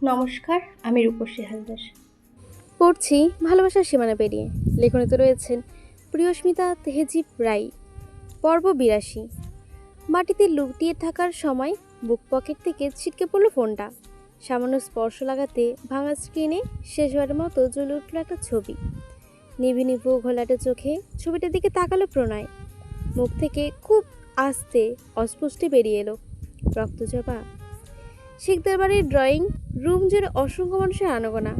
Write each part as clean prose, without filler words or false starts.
নমস্কার, আমি রূপসী হালদার। পড়ছি ভালোবাসার সীমানা পেরিয়ে। লেখনীতে রয়েছেন প্রিয়স্মিতা তেহজিব রাই। পর্ব ৮২। মাটিতে লুটিয়ে থাকার সময় বুক পকেট থেকে ছিটকে পড়ল ফোনটা। সামান্য স্পর্শ লাগাতে ভাঙা স্ক্রিনে শেষবারের মতো জ্বলে উঠল একটা ছবি। নিভু নিভু ঘোলাটে চোখে ছবিটার দিকে তাকালো প্রণয়। মুখ থেকে খুব আস্তে অস্পষ্টে বেরিয়ে এলো, রক্তচাপা। শিকদার বাড়ির ড্রয়িং রুম জুড়ে অসংখ্য মানুষের আনাগোনা।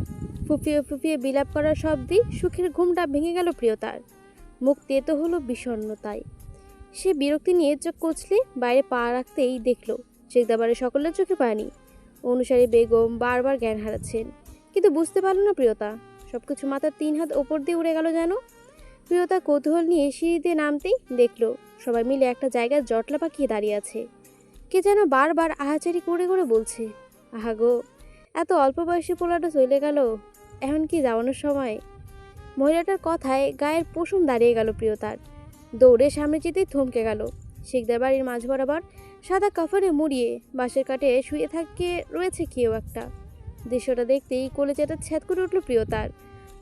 ফুপিয়ে ফুপিয়ে বিলাপ করার শব্দে সুখের ঘুমটা ভেঙে গেল প্রিয়তার। মুখ তেতো হলো বিষণ্ণতায়। সে বিরক্তি নিয়ে চোখ কচলে বাইরে পা রাখতেই দেখল শিকদার বাড়ির সকলের চোখে পানি। অনুসারী বেগম বারবার জ্ঞান হারাচ্ছেন, কিন্তু বুঝতে পারল না প্রিয়তা। সবকিছু মাথার ৩ হাত ওপর দিয়ে উড়ে গেল যেন। প্রিয়তা কৌতূহল নিয়ে সিঁড়ি দিয়ে নামতেই দেখল সবাই মিলে একটা জায়গায় জটলা পাকিয়ে দাঁড়িয়ে আছে। কে যেন বারবার আহাচারি করে করে বলছে, আহা গো, এত অল্প বয়সী পোলাটা চলে গেল, এখন কি যাওয়ানোর সময়? মহিলাটার কথায় গায়ের পশম দাঁড়িয়ে গেল প্রিয়তার। দৌড়ে সামনে যেতেই থমকে গেল। শিকদার বাড়ির মাঝ বরাবর সাদা কাফনে মুড়িয়ে বাঁশের কাঠে শুয়ে থাকে রয়েছে কেউ একটা। দৃশ্যটা দেখতেই কলেজাটা ছ্যাদ করে উঠল প্রিয়তার।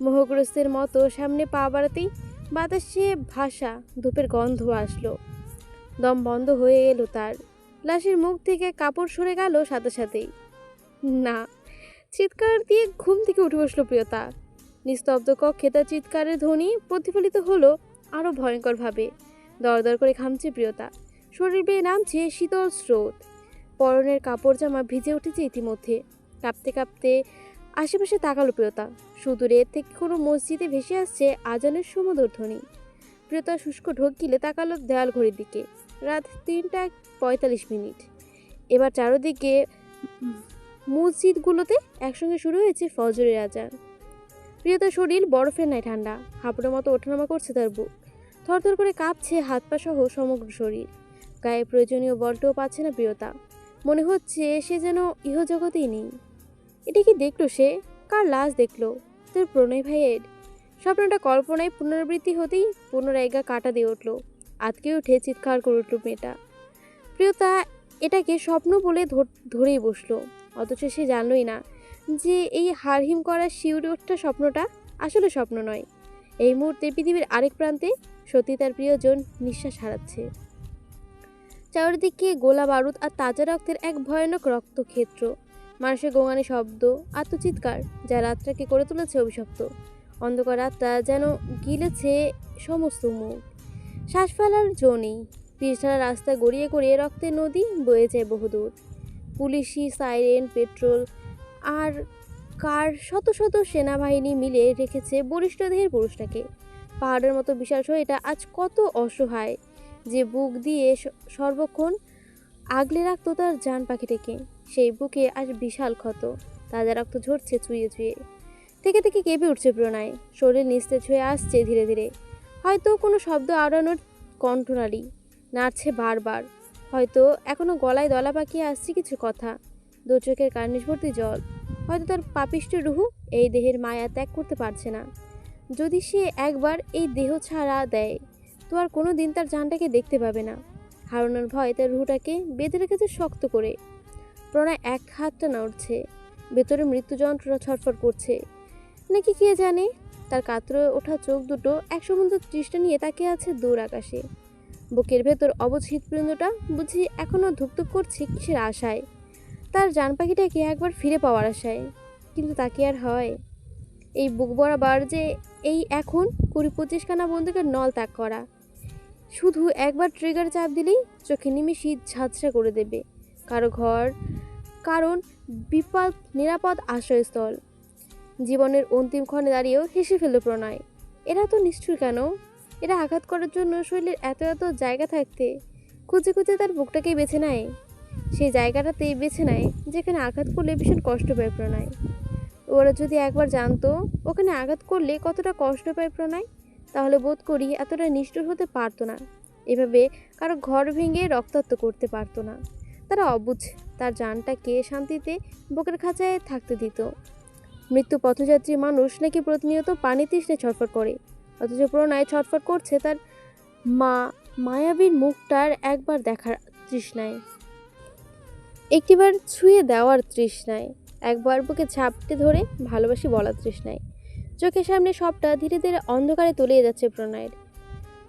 মোহগ্রস্তের মতো সামনে পা বাড়াতেই বাতাসে ভাসা ধূপের গন্ধ আসলো। দম বন্ধ হয়ে এলো তার। লাশের মুখ থেকে কাপড় সরে গেল সাথে সাথেই। না! চিৎকার দিয়ে ঘুম থেকে উঠে বসল প্রিয়তা। নিস্তব্ধ কক্ষে তার চিৎকারের ধ্বনি প্রতিফলিত হলো আরও ভয়ঙ্করভাবে। দরদর করে ঘামছে প্রিয়তা। শরীর বেয়ে নামছে শীতল স্রোত। পরনের কাপড় জামা ভিজে উঠেছে ইতিমধ্যে। কাঁপতে কাঁপতে আশেপাশে তাকালো প্রিয়তা। সুদূরে থেকে কোনো মসজিদে ভেসে আসছে আজানের সুমধুর ধ্বনি। প্রিয়তা শুষ্ক ঢোক গিলে তাকালো দেয়াল ঘড়ির দিকে। রাত ৩টা ৪৫। এবার চারদিকে মসজিদগুলোতে একসঙ্গে শুরু হয়েছে ফজরের আজান। প্রিয়তার শরীর বরফের ন্যায় ঠান্ডা। হাঁপুড়ের মতো ওঠানামা করছে তার বুক। থরথর করে কাঁপছে হাত পা সহ সমগ্র শরীর। গায়ে প্রয়োজনীয় বলটাও পাচ্ছে না প্রিয়তা। মনে হচ্ছে সে যেন ইহজগতেই নেই। এটা কি দেখলো সে? কার লাশ দেখলো? তার প্রণয় ভাইয়ের। স্বপ্নটা কল্পনায় পুনরাবৃত্তি হতেই পুনরায় গা কাটা দিয়ে উঠল। আতকে উঠে চিৎকার করে উঠল মেয়েটা। প্রিয়তা এটাকে স্বপ্ন বলে ধরেই বসলো। অথচ সে জানলই না যে এই হাড়হিম করা শিউরে ওঠা স্বপ্নটা আসলে স্বপ্ন নয়। এই মুহূর্তে পৃথিবীর আরেক প্রান্তে সত্যি তার প্রিয়জন নিঃশ্বাস হারাচ্ছে। চারিদিকে গোলা বারুদ আর তাজা রক্তের এক ভয়ানক রক্তক্ষেত্র। মানুষের গোঙানি শব্দ, আত্মচিৎকার, যা রাতটাকে করে তুলেছে অভিশপ্ত। অন্ধকার রাতটা যেন গিলেছে সমস্ত মুখ। শ্বাস ফেলার জো নেই। পিছাড়া রাস্তা গড়িয়ে গড়িয়ে রক্তের নদী বয়ে যায় বহুদূর। পুলিশি সাইরেন, পেট্রোল আর কার শত শত সেনাবাহিনী মিলে রেখেছে বলিষ্ঠ দেহের পুরুষটাকে। পাহাড়ের মতো বিশাল শরীরটা আজ কত অসহায়, যে বুক দিয়ে সর্বক্ষণ আগলে রাখতো তার জান পাখিটাকে। সেই বুকে আজ বিশাল ক্ষত। তাজা রক্ত ঝরছে চুইয়ে চুইয়ে। থেকে থেকে কেঁপে উঠছে প্রণয়। শরীর নিস্তেজ হয়ে আসছে ধীরে ধীরে। হয়তো কোনো শব্দ আওড়ানোর কণ্ঠনালী নাড়ছে বারবার। হয়তো এখনো গলায় দলা পাকিয়ে আসছে কিছু কথা। দু চোখের কার্নিশ ভর্তি জল। হয়তো তার পাপিষ্ঠ রুহু এই দেহের মায়া ত্যাগ করতে পারছে না। যদি সে একবার এই দেহ ছাড়া দেয়, তো আর কোনো দিন তার জানটাকে দেখতে পাবে না। হারানোর ভয় তার রুহুটাকে বেঁধে রেখেছে শক্ত করে। প্রণয় এক হাতটা নড়ছে। ভেতরে মৃত্যু যন্ত্রণা ছটফট করছে নাকি কে জানে। তার কাতরে ওঠা চোখ দুটো এক সমুদ্র তৃষ্ণা নিয়ে তাকিয়ে আছে দূর আকাশে। বুকের ভেতর অবুঝ হৃৎপিণ্ডটা বুঝি এখনো ধুকধুক করছে কিসের আশায়। তার জান পাখিটাকে একবার ফিরে পাওয়ার আশায়। কিন্তু তা কি আর হয়? এই বুক বরাবর যে এই এখন ২০-২৫খানা বন্দুকের নল তাক করা। শুধু একবার ট্রিগার চাপ দিলেই চোখে নিমেষই ঝাঁঝরা করে দেবে কারো ঘর, কারণ বিপদ নিরাপদ আশ্রয়স্থল। জীবনের অন্তিম ক্ষণে দাঁড়িয়েও হেসে ফেলল প্রণয়। এরা তো নিষ্ঠুর কেন? এরা আঘাত করার জন্য শরীরের এত এত জায়গা থাকতে খুঁজে খুঁজে তার বুকটাকেই বেছে নেয়। সেই জায়গাটাতেই বেছে নেয় যেখানে আঘাত করলে ভীষণ কষ্ট পায় প্রণয়। ওরা যদি একবার জানতো ওখানে আঘাত করলে কতটা কষ্ট পায় প্রণয়, তাহলে বোধ করি এতটা নিষ্ঠুর হতে পারতো না। এভাবে কারো ঘর ভেঙে রক্তাক্ত করতে পারতো না। তারা অবুঝ তার জানটাকে শান্তিতে বুকের খাঁচায় থাকতে দিত। মৃত্যু পথযাত্রী মানুষ নাকি প্রতিনিয়ত পানি তৃষ্ণায় ছটফট করে, অথচ প্রণয় ছটফট করছে তার মা মায়াবীর মুখটার একবার দেখার তৃষ্ণায়, একটিবার ছুঁয়ে দেওয়ার তৃষ্ণায়। একবার বুকে ঝাপটে ধরে ভালোবাসি বলার তৃষ্ণায়। চোখের সামনে সবটা ধীরে ধীরে অন্ধকারে তলিয়ে যাচ্ছে প্রণয়ের।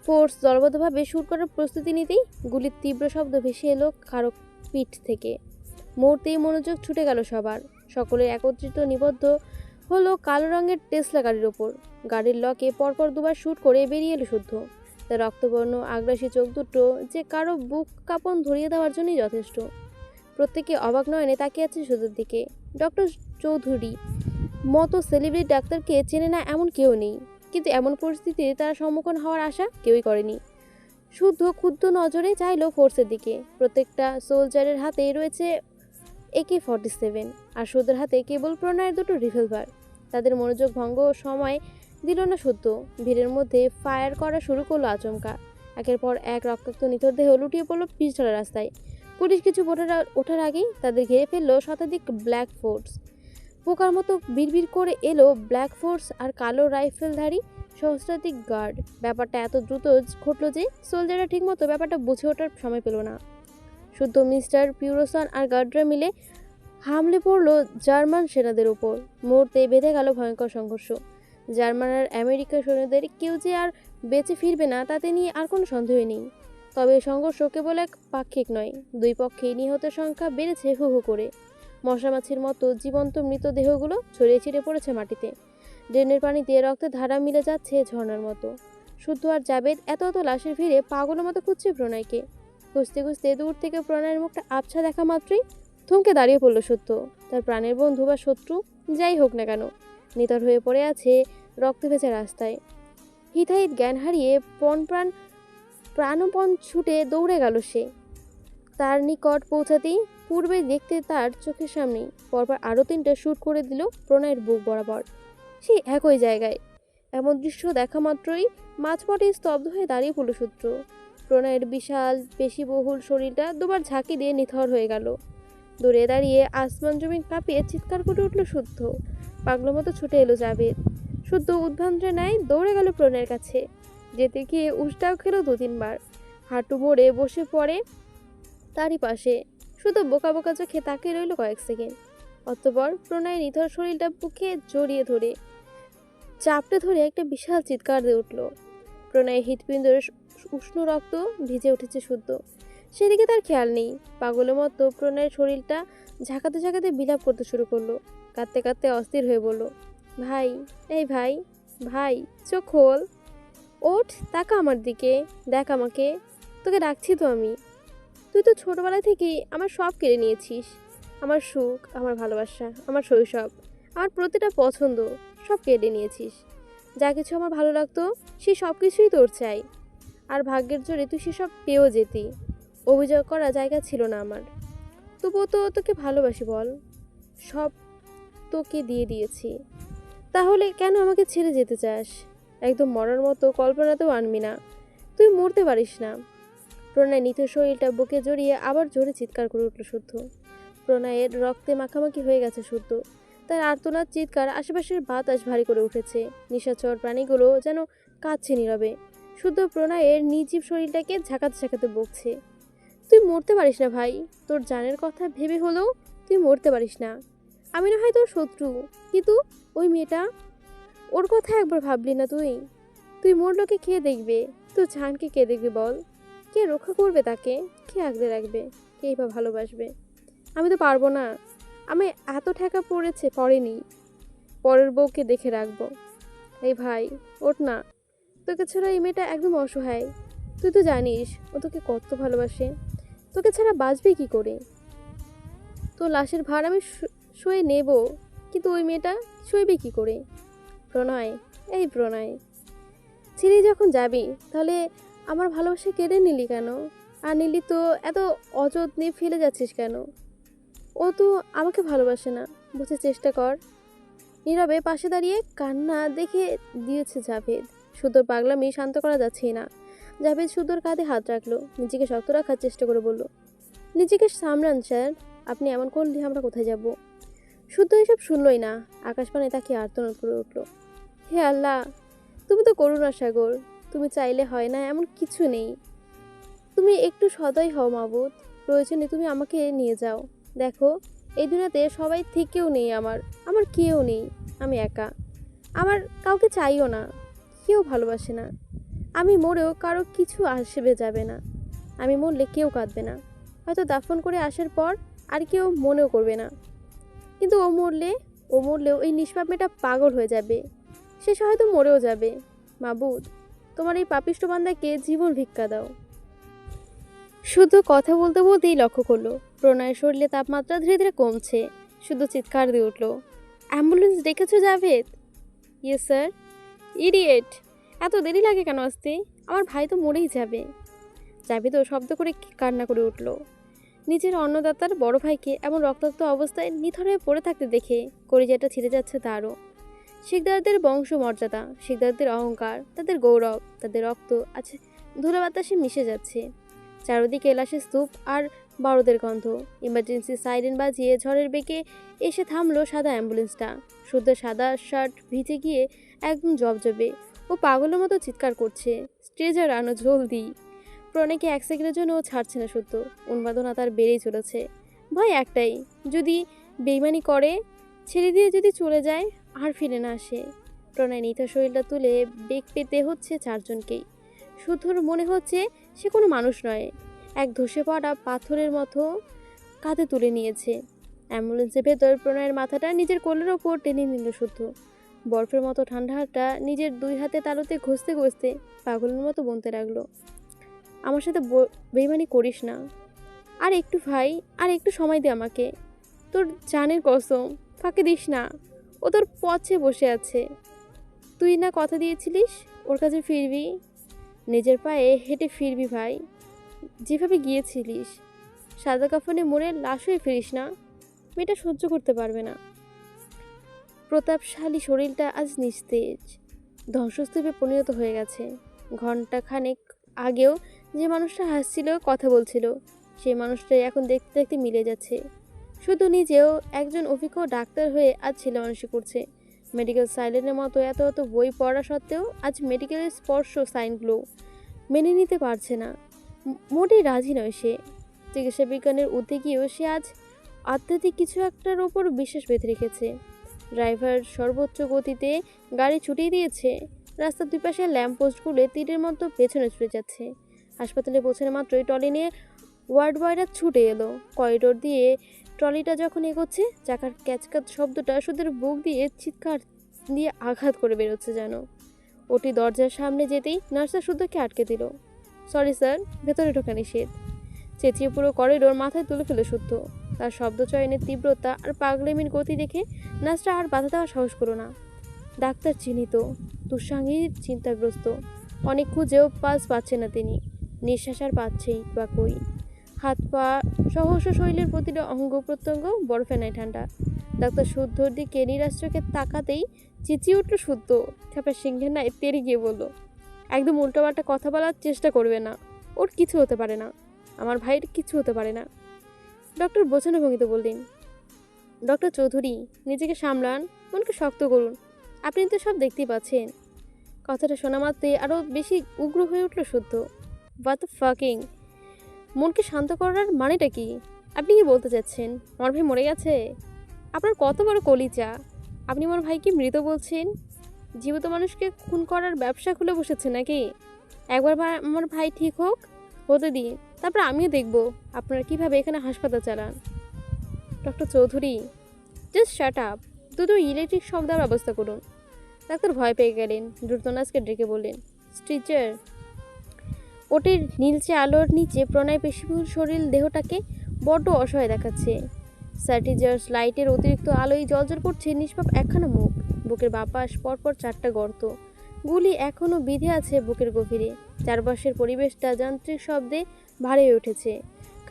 ফোর্স দলবদ্ধভাবে শুট করার প্রস্তুতি নিতেই গুলির তীব্র শব্দ ভেসে এলো কারো পিঠ থেকে। মুহূর্তেই মনোযোগ ছুটে গেল সবার। সকলের একত্রিত নিবদ্ধ হলো কালো রঙের টেসলা গাড়ির ওপর। গাড়ির লকে পরপর দুবার শুট করে বেরিয়ে এলো শুদ্ধ। তার রক্তবর্ণ আগ্রাসী চোখ দুটো যে কারো বুক কাঁপন ধরিয়ে দেওয়ার জন্যই যথেষ্ট। প্রত্যেকে অবাক নয়নে তাকিয়ে আছে শুদ্ধর দিকে। ডক্টর চৌধুরী মতো সেলিব্রিটি ডাক্তারকে চেনে না এমন কেউ নেই, কিন্তু এমন পরিস্থিতিতে তারা সম্মুখীন হওয়ার আশা কেউই করেনি। শুদ্ধ ক্ষুব্ধ নজরে চাইলো ফোর্সের দিকে। প্রত্যেকটা সোলজারের হাতেই রয়েছে AK-47, আর শুদ্ধর হাতে কেবল প্রণয়ের দুটো রিভলভার। তাদের মনোযোগ ভঙ্গ সময় দিল না শুদ্ধ। ভিড়ের মধ্যে ফায়ার করা শুরু করলো আচমকা। একের পর এক রক্তাক্ত নিথর দেহ লুটিয়ে পড়লো পিচঢালা রাস্তায়। পুলিশ কিছু ওঠার আগেই তাদের ঘিরে ফেললো শতাধিক ব্ল্যাক ফোর্স। পোকার মতো বিড়বিড় করে এলো ব্ল্যাক ফোর্স আর কালো রাইফেলধারী সহস্রাধিক গার্ড। ব্যাপারটা এত দ্রুত ঘটলো যে সোলজাররা ঠিকমতো ব্যাপারটা বুঝে ওঠার সময় পেল না। শুদ্ধ মিস্টার পিউরোসন আর গার্ডরা মিলে হামলে পড়ল জার্মান সেনাদের উপর। মুহূর্তে বেঁধে গেল ভয়ঙ্কর সংঘর্ষ। জার্মান আর আমেরিকার সৈন্যদের কেউ যে আর বেঁচে ফিরবে না তাতে নিয়ে আর কোনো সন্দেহ নেই। তবে সংঘর্ষ কেবল এক পাক্ষিক নয়, দুই পক্ষেই নিহতের সংখ্যা বেড়েছে হু হু করে। মশামাছির মতো জীবন্ত মৃতদেহগুলো ছড়িয়ে ছিটিয়ে পড়েছে মাটিতে। ড্রেনের পানিতে রক্তের ধারা মিলে যাচ্ছে ঝর্ণার মতো। শুদ্ধ আর জাবেদ এত এত লাশের ভিড়ে পাগলের মতো খুঁজছে প্রণয়কে। খুঁজতে খুঁজতে দূর থেকে প্রণয়ের মুখটা আবছা দেখা মাত্রই থমকে দাঁড়িয়ে পড়ল সত্য। তার প্রাণের বন্ধু বা শত্রু যাই হোক না কেন, নিথর হয়ে পড়ে আছে রক্ত ভেজা রাস্তায়। হিতাহিত জ্ঞান হারিয়ে প্রাণপণ ছুটে দৌড়ে গেল সে। তার নিকট পৌঁছাতেই পূর্বে দেখতে তার চোখের সামনেই পরপর আরও 3টে শ্যুট করে দিল প্রণয়ের বুক বরাবর, সেই একই জায়গায়। এমন দৃশ্য দেখা মাত্রই মাঝপথে স্তব্ধ হয়ে দাঁড়িয়ে পড়ল সূত্র। প্রণয়ের বিশাল পেশিবহুল শরীরটা দুবার ঝাঁকি দিয়ে নিথর হয়ে গেল। দূরে দাঁড়িয়ে আসমান জমিন কাঁপিয়ে চিৎকার করে উঠল শুদ্ধ। পাগলের মতো ছুটে এলো জাবেদ। শুদ্ধ উদ্ভ্রান্তের ন্যায় দৌড়ে গেল প্রণয়ের কাছে। যেতে গিয়ে উষ্টাও খেলো 2-3 বার। হাঁটু মোড়ে বসে পড়ে তারই পাশে। শুধু বোকা বোকা চোখে তাকিয়ে রইল কয়েক সেকেন্ড। অতঃপর প্রণয়ের নিথর শরীরটা বুকে জড়িয়ে ধরে চাপটে ধরে একটা বিশাল চিৎকার দিয়ে উঠল। প্রণয়ের হৃৎপিণ্ডের উষ্ণ রক্ত ভিজে উঠেছে শুদ্ধ। সেদিকে তার খেয়াল নেই। পাগলের মতো প্রণয়ের শরীরটা ঝাঁকাতে ঝাঁকাতে বিলাপ করতে শুরু করলো। কাঁদতে কাঁদতে অস্থির হয়ে বলল, ভাই, এই ভাই, ভাই, চোখ খোল, ওঠ, তাকা আমার দিকে, দেখ আমাকে, তোকে ডাকছি তো আমি। তুই তো ছোটবেলা থেকেই আমার সব কেড়ে নিয়েছিস। আমার সুখ, আমার ভালোবাসা, আমার শৈশব, আমার প্রতিটা পছন্দ সব কেড়ে নিয়েছিস। যা কিছু আমার ভালো লাগতো সেই সব কিছুই তোর চাই। আর ভাগ্যের জোরে তুই সেসব পেয়েও যেতি। অভিযোগ করা জায়গা ছিল না আমার। তবুও তো তোকে ভালোবাসি বল, সব তোকে দিয়ে দিয়েছি। তাহলে কেন আমাকে ছেড়ে যেতে চাস? একদম মরার মতো কল্পনাতেও আনবি না। তুই মরতে পারিস না। প্রণয় নিথর শরীরটা বুকে জড়িয়ে আবার জোরে চিৎকার করে উঠল শুদ্ধ। প্রণয়ের রক্তে মাখামাখি হয়ে গেছে শুদ্ধ। তার আর্তনাদ চিৎকার আশেপাশের বাতাস ভারী করে উঠেছে। নিশাচর প্রাণীগুলো যেন কাঁদছে নীরবে। শুদ্ধ প্রণয়ের নির্জীব শরীরটাকে ঝাঁকাতে ঝাঁকাতে বকছে, তুই মরতে পারিস না ভাই। তোর জানের কথা ভেবে হলেও তুই মরতে পারিস না। আমি না হয় তোর শত্রু, কিন্তু ওই মেয়েটা, ওর কথা একবার ভাবলি না তুই? তুই মরলোকে কে দেখবে? তোর জানকে কে দেখবে বল? কে রক্ষা করবে তাকে? কে আগলে রাখবে? কেই বা ভালোবাসবে? আমি তো পারবো না। আমি এত ঠেকা পড়েনি। পরের বউকে দেখে রাখবো। এই ভাই, ওঠ না। তোকে ছাড়া এই মেয়েটা একদম অসহায়। তুই তো জানিস ও তোকে কত ভালোবাসে। তোকে ছাড়া বাঁচবে কি করে? তোর লাশের ভার আমি সয়ে নেব, কিন্তু ওই মেয়েটা সইবে কি করে? প্রণয়, এই প্রণয়, ছেড়ে যখন যাবি তাহলে আমার ভালোবাসা কেড়ে নিলি কেন? আর নিলি তো এত অযত্নে ফেলে যাচ্ছিস কেন? ও তো আমাকে ভালোবাসে না, বুঝতে চেষ্টা কর। নীরবে পাশে দাঁড়িয়ে কান্না দেখে দিয়েছে জাভেদ। সুদর পাগলামি শান্ত করা যাচ্ছেই না। জাভেদ সুদর কাঁধে হাত রাখলো, নিজেকে শক্ত রাখার চেষ্টা করে বলল, নিজেকে সামলান স্যার, আপনি এমন করলে আমরা কোথায় যাব? শুদ্ধ এসব শুনলই না। আকাশপানে তাকে আর্তনাদ করে উঠল, হে আল্লাহ, তুমি তো করুণা সাগর। তুমি চাইলে হয় না এমন কিছু নেই। তুমি একটু সদয় হও মাবুদ। প্রয়োজনে তুমি আমাকে নিয়ে যাও। দেখো, এই দুনিয়াতে সবাই থেকেও নেই আমার, আমার কেউ নেই, আমি একা। আমার কাউকে চাইও না, কেউ ভালোবাসে না। আমি মরেও কারো কিছু আসবে যাবে না। আমি মরলে কেউ কাঁদবে না, হয়তো দাফন করে আসার পর আর কেউ মনেও করবে না। কিন্তু ও মরলেও এই নিষ্পাপ মেয়েটা পাগল হয়ে যাবে, শেষে হয়তো মরেও যাবে। মাবুদ, তোমার এই পাপিষ্ঠ বান্দাকে জীবন ভিক্ষা দাও। শুধু কথা বলতে বলতেই লক্ষ্য করলো প্রণয়ের শরীরে তাপমাত্রা ধীরে ধীরে কমছে। শুধু চিৎকার দিয়ে উঠল, অ্যাম্বুলেন্স ডেকেছো জাভেদ? Yes sir. ইডিয়েট, এত দেরি লাগে কেন আসতে? আমার ভাই তো মরেই যাবে। জাভেদও শব্দ করে কান্না করে উঠল। নিজের অন্নদাতার বড় ভাইকে এমন রক্তাক্ত অবস্থায় নিথর হয়ে পড়ে থাকতে দেখে কলিজাটা ছিঁড়ে যাচ্ছে তারও। শিকদারদের বংশমর্যাদা, শিকদারদের অহংকার, তাদের গৌরব, তাদের রক্ত আজ ধুলো বাতাসে মিশে যাচ্ছে। চারদিকে লাশের স্তূপ আর বারুদের গন্ধ। ইমার্জেন্সি সাইরেন বাজিয়ে ঝড়ের বেগে এসে থামলো সাদা অ্যাম্বুলেন্সটা। শুদ্ধ সাদা শার্ট ভিজে গিয়ে একদম জবজবে। ও পাগলের মতো চিৎকার করছে, স্ট্রেজার আনো জলদি। প্রণয়কে এক সেকেন্ডের জন্য ও ছাড়ছে না। সত্য উন্মাদনা তার বেড়েই চলেছে। ভয় একটাই, যদি বেইমানি করে, ছেড়ে দিয়ে যদি চলে যায় আর ফিরে না আসে। প্রণয় নিথা শরীরটা তুলে বেগ পেতে হচ্ছে চারজনকেই। শুদ্ধর মনে হচ্ছে সে কোনো মানুষ নয়, এক ধসে পড়া পাথরের মতো কাঁধে তুলে নিয়েছে। অ্যাম্বুলেন্সের ভেতর প্রণয়ের মাথাটা নিজের কোলের ওপর টেনে নিল শুদ্ধ। বরফের মতো ঠান্ডা হাতটা নিজের দুই হাতে তালুতে ঘষতে ঘষতে পাগলের মতো বলতে লাগলো, আমার সাথে বেইমানি করিস না। আর একটু ভাই, আর একটু সময় দে আমাকে। তোর জানের কসম, ফাঁকে দিস না। ও তোর পথে বসে আছে। তুই না কথা দিয়েছিলিস ওর কাছে ফিরবি, নিজের পায়ে হেঁটে ফিরবি ভাই, যেভাবে গিয়েছিলিস। সাদা কাফনে মরে লাশ হয়ে ফিরিস না, মেয়েটা সহ্য করতে পারবে না। প্রতাপশালী শরীরটা আজ নিস্তেজ, ধ্বংসস্তূপে পরিণত হয়ে গেছে। ঘন্টা খানেক আগেও যে মানুষটা হাসছিল, কথা বলছিল, সেই মানুষটাই এখন দেখতে দেখতে মিলে যাচ্ছে। শুধু নিজেও একজন অভিজ্ঞ ডাক্তার হয়ে আজ ছেলে মানুষই করছে। মেডিকেল সাইলেন্টের মতো এত এত বই পড়া সত্ত্বেও আজ মেডিকেলের স্পর্শ সাইনগুলো মেনে নিতে পারছে না। মোটেই রাজি নয় সে। চিকিৎসা বিজ্ঞানের ঊর্ধ্বে গিয়েও সে আজ আধ্যাত্মিক কিছু একটার ওপর বিশ্বাস বেঁধে রেখেছে। ড্রাইভার সর্বোচ্চ গতিতে গাড়ি ছুটিয়ে দিয়েছে। রাস্তার দুই পাশে ল্যাম্পপোস্টগুলো তীরের মতো পেছনে ছুটে যাচ্ছে। হাসপাতালে পৌঁছানো মাত্রই ট্রলি নিয়ে ওয়ার্ড বয়রা ছুটে এলো। করিডোর দিয়ে ট্রলিটা যখন এগোচ্ছে, চাকার ক্যাচকাচ শব্দটা সুদের বুক দিয়ে চিৎকার দিয়ে আঘাত করে বেরোচ্ছে যেন। ওটি দরজার সামনে যেতেই নার্সা শুদ্ধকে আটকে দিল। সরি স্যার, ভেতরে ঢোকা নিষেধ। চেঁচিয়ে পুরো করিডোর মাথায় তুলে ফেলে শুদ্ধ। তার শব্দ চয়নের তীব্রতা আর পাগলেমির গতি দেখে নার্সটা আর বাধা দেওয়ার সাহস করল না। ডাক্তার চিহ্নিত, দুঃসাঙ্গীর চিন্তাগ্রস্ত। অনেক খুঁজেও পাস পাচ্ছে না তিনি। নিঃশ্বাস আর পাচ্ছেই বা কই। হাত পা সহস্র শরীরের প্রতিটা অঙ্গ প্রত্যঙ্গ বরফে নাই ঠান্ডা। ডাক্তার শুদ্ধর দিকে নিরাশ চোখে তাকাতেই চেঁচিয়ে উঠল শুদ্ধ। ছাপা সিংহের নাই তেড়ে গিয়ে বলল, একদম উল্টোপাল্টা কথা বলার চেষ্টা করবে না। ওর কিছু হতে পারে না, আমার ভাইয়ের কিছু হতে পারে না। ডক্টর বোঝানো ভঙ্গিতে বললেন, ডক্টর চৌধুরী, নিজেকে সামলান, মনকে শক্ত করুন। আপনি তো সব দেখতেই পাচ্ছেন। কথাটা শোনা মাত্রই আরও বেশি উগ্র হয়ে উঠল শুদ্ধ। What the fucking? মনকে শান্ত করার মানেটা কি? আপনি কি বলতে চাচ্ছেন আমার ভাই মরে গেছে? আপনার কত বড় কলিজা! আপনি আমার ভাইকে মৃত বলছেন? জীবিত মানুষকে খুন করার ব্যবসা খুলে বসেছে নাকি? একবার আমার ভাই ঠিক হোক, হতে দিন, তারপর আমিও দেখব আপনারা কিভাবে এখানে হাসপাতাল চালান। Doctor Chowdhury, just shut up. দুটো ইলেকট্রিক শক দেওয়ার ব্যবস্থা করুন। ডাক্তার ভয় পেয়ে গেলেন। দ্রুত নার্সকে ডেকে বললেন, স্ট্রিচার। ওটির নীলচে আলোর নিচে প্রণয় পেশিবহুল শরীর দেহটাকে বড্ড অসহায় দেখাচ্ছে। স্যাটিজার্স লাইটের অতিরিক্ত আলোয় জলজল করছে নিষ্পাপ একখানা মুখ। বুকের বাপাস পরপর 4টা গর্ত। গুলি এখনও বিঁধে আছে বুকের গভীরে। চারপাশের পরিবেশটা যান্ত্রিক শব্দে ভারী হয়ে উঠেছে।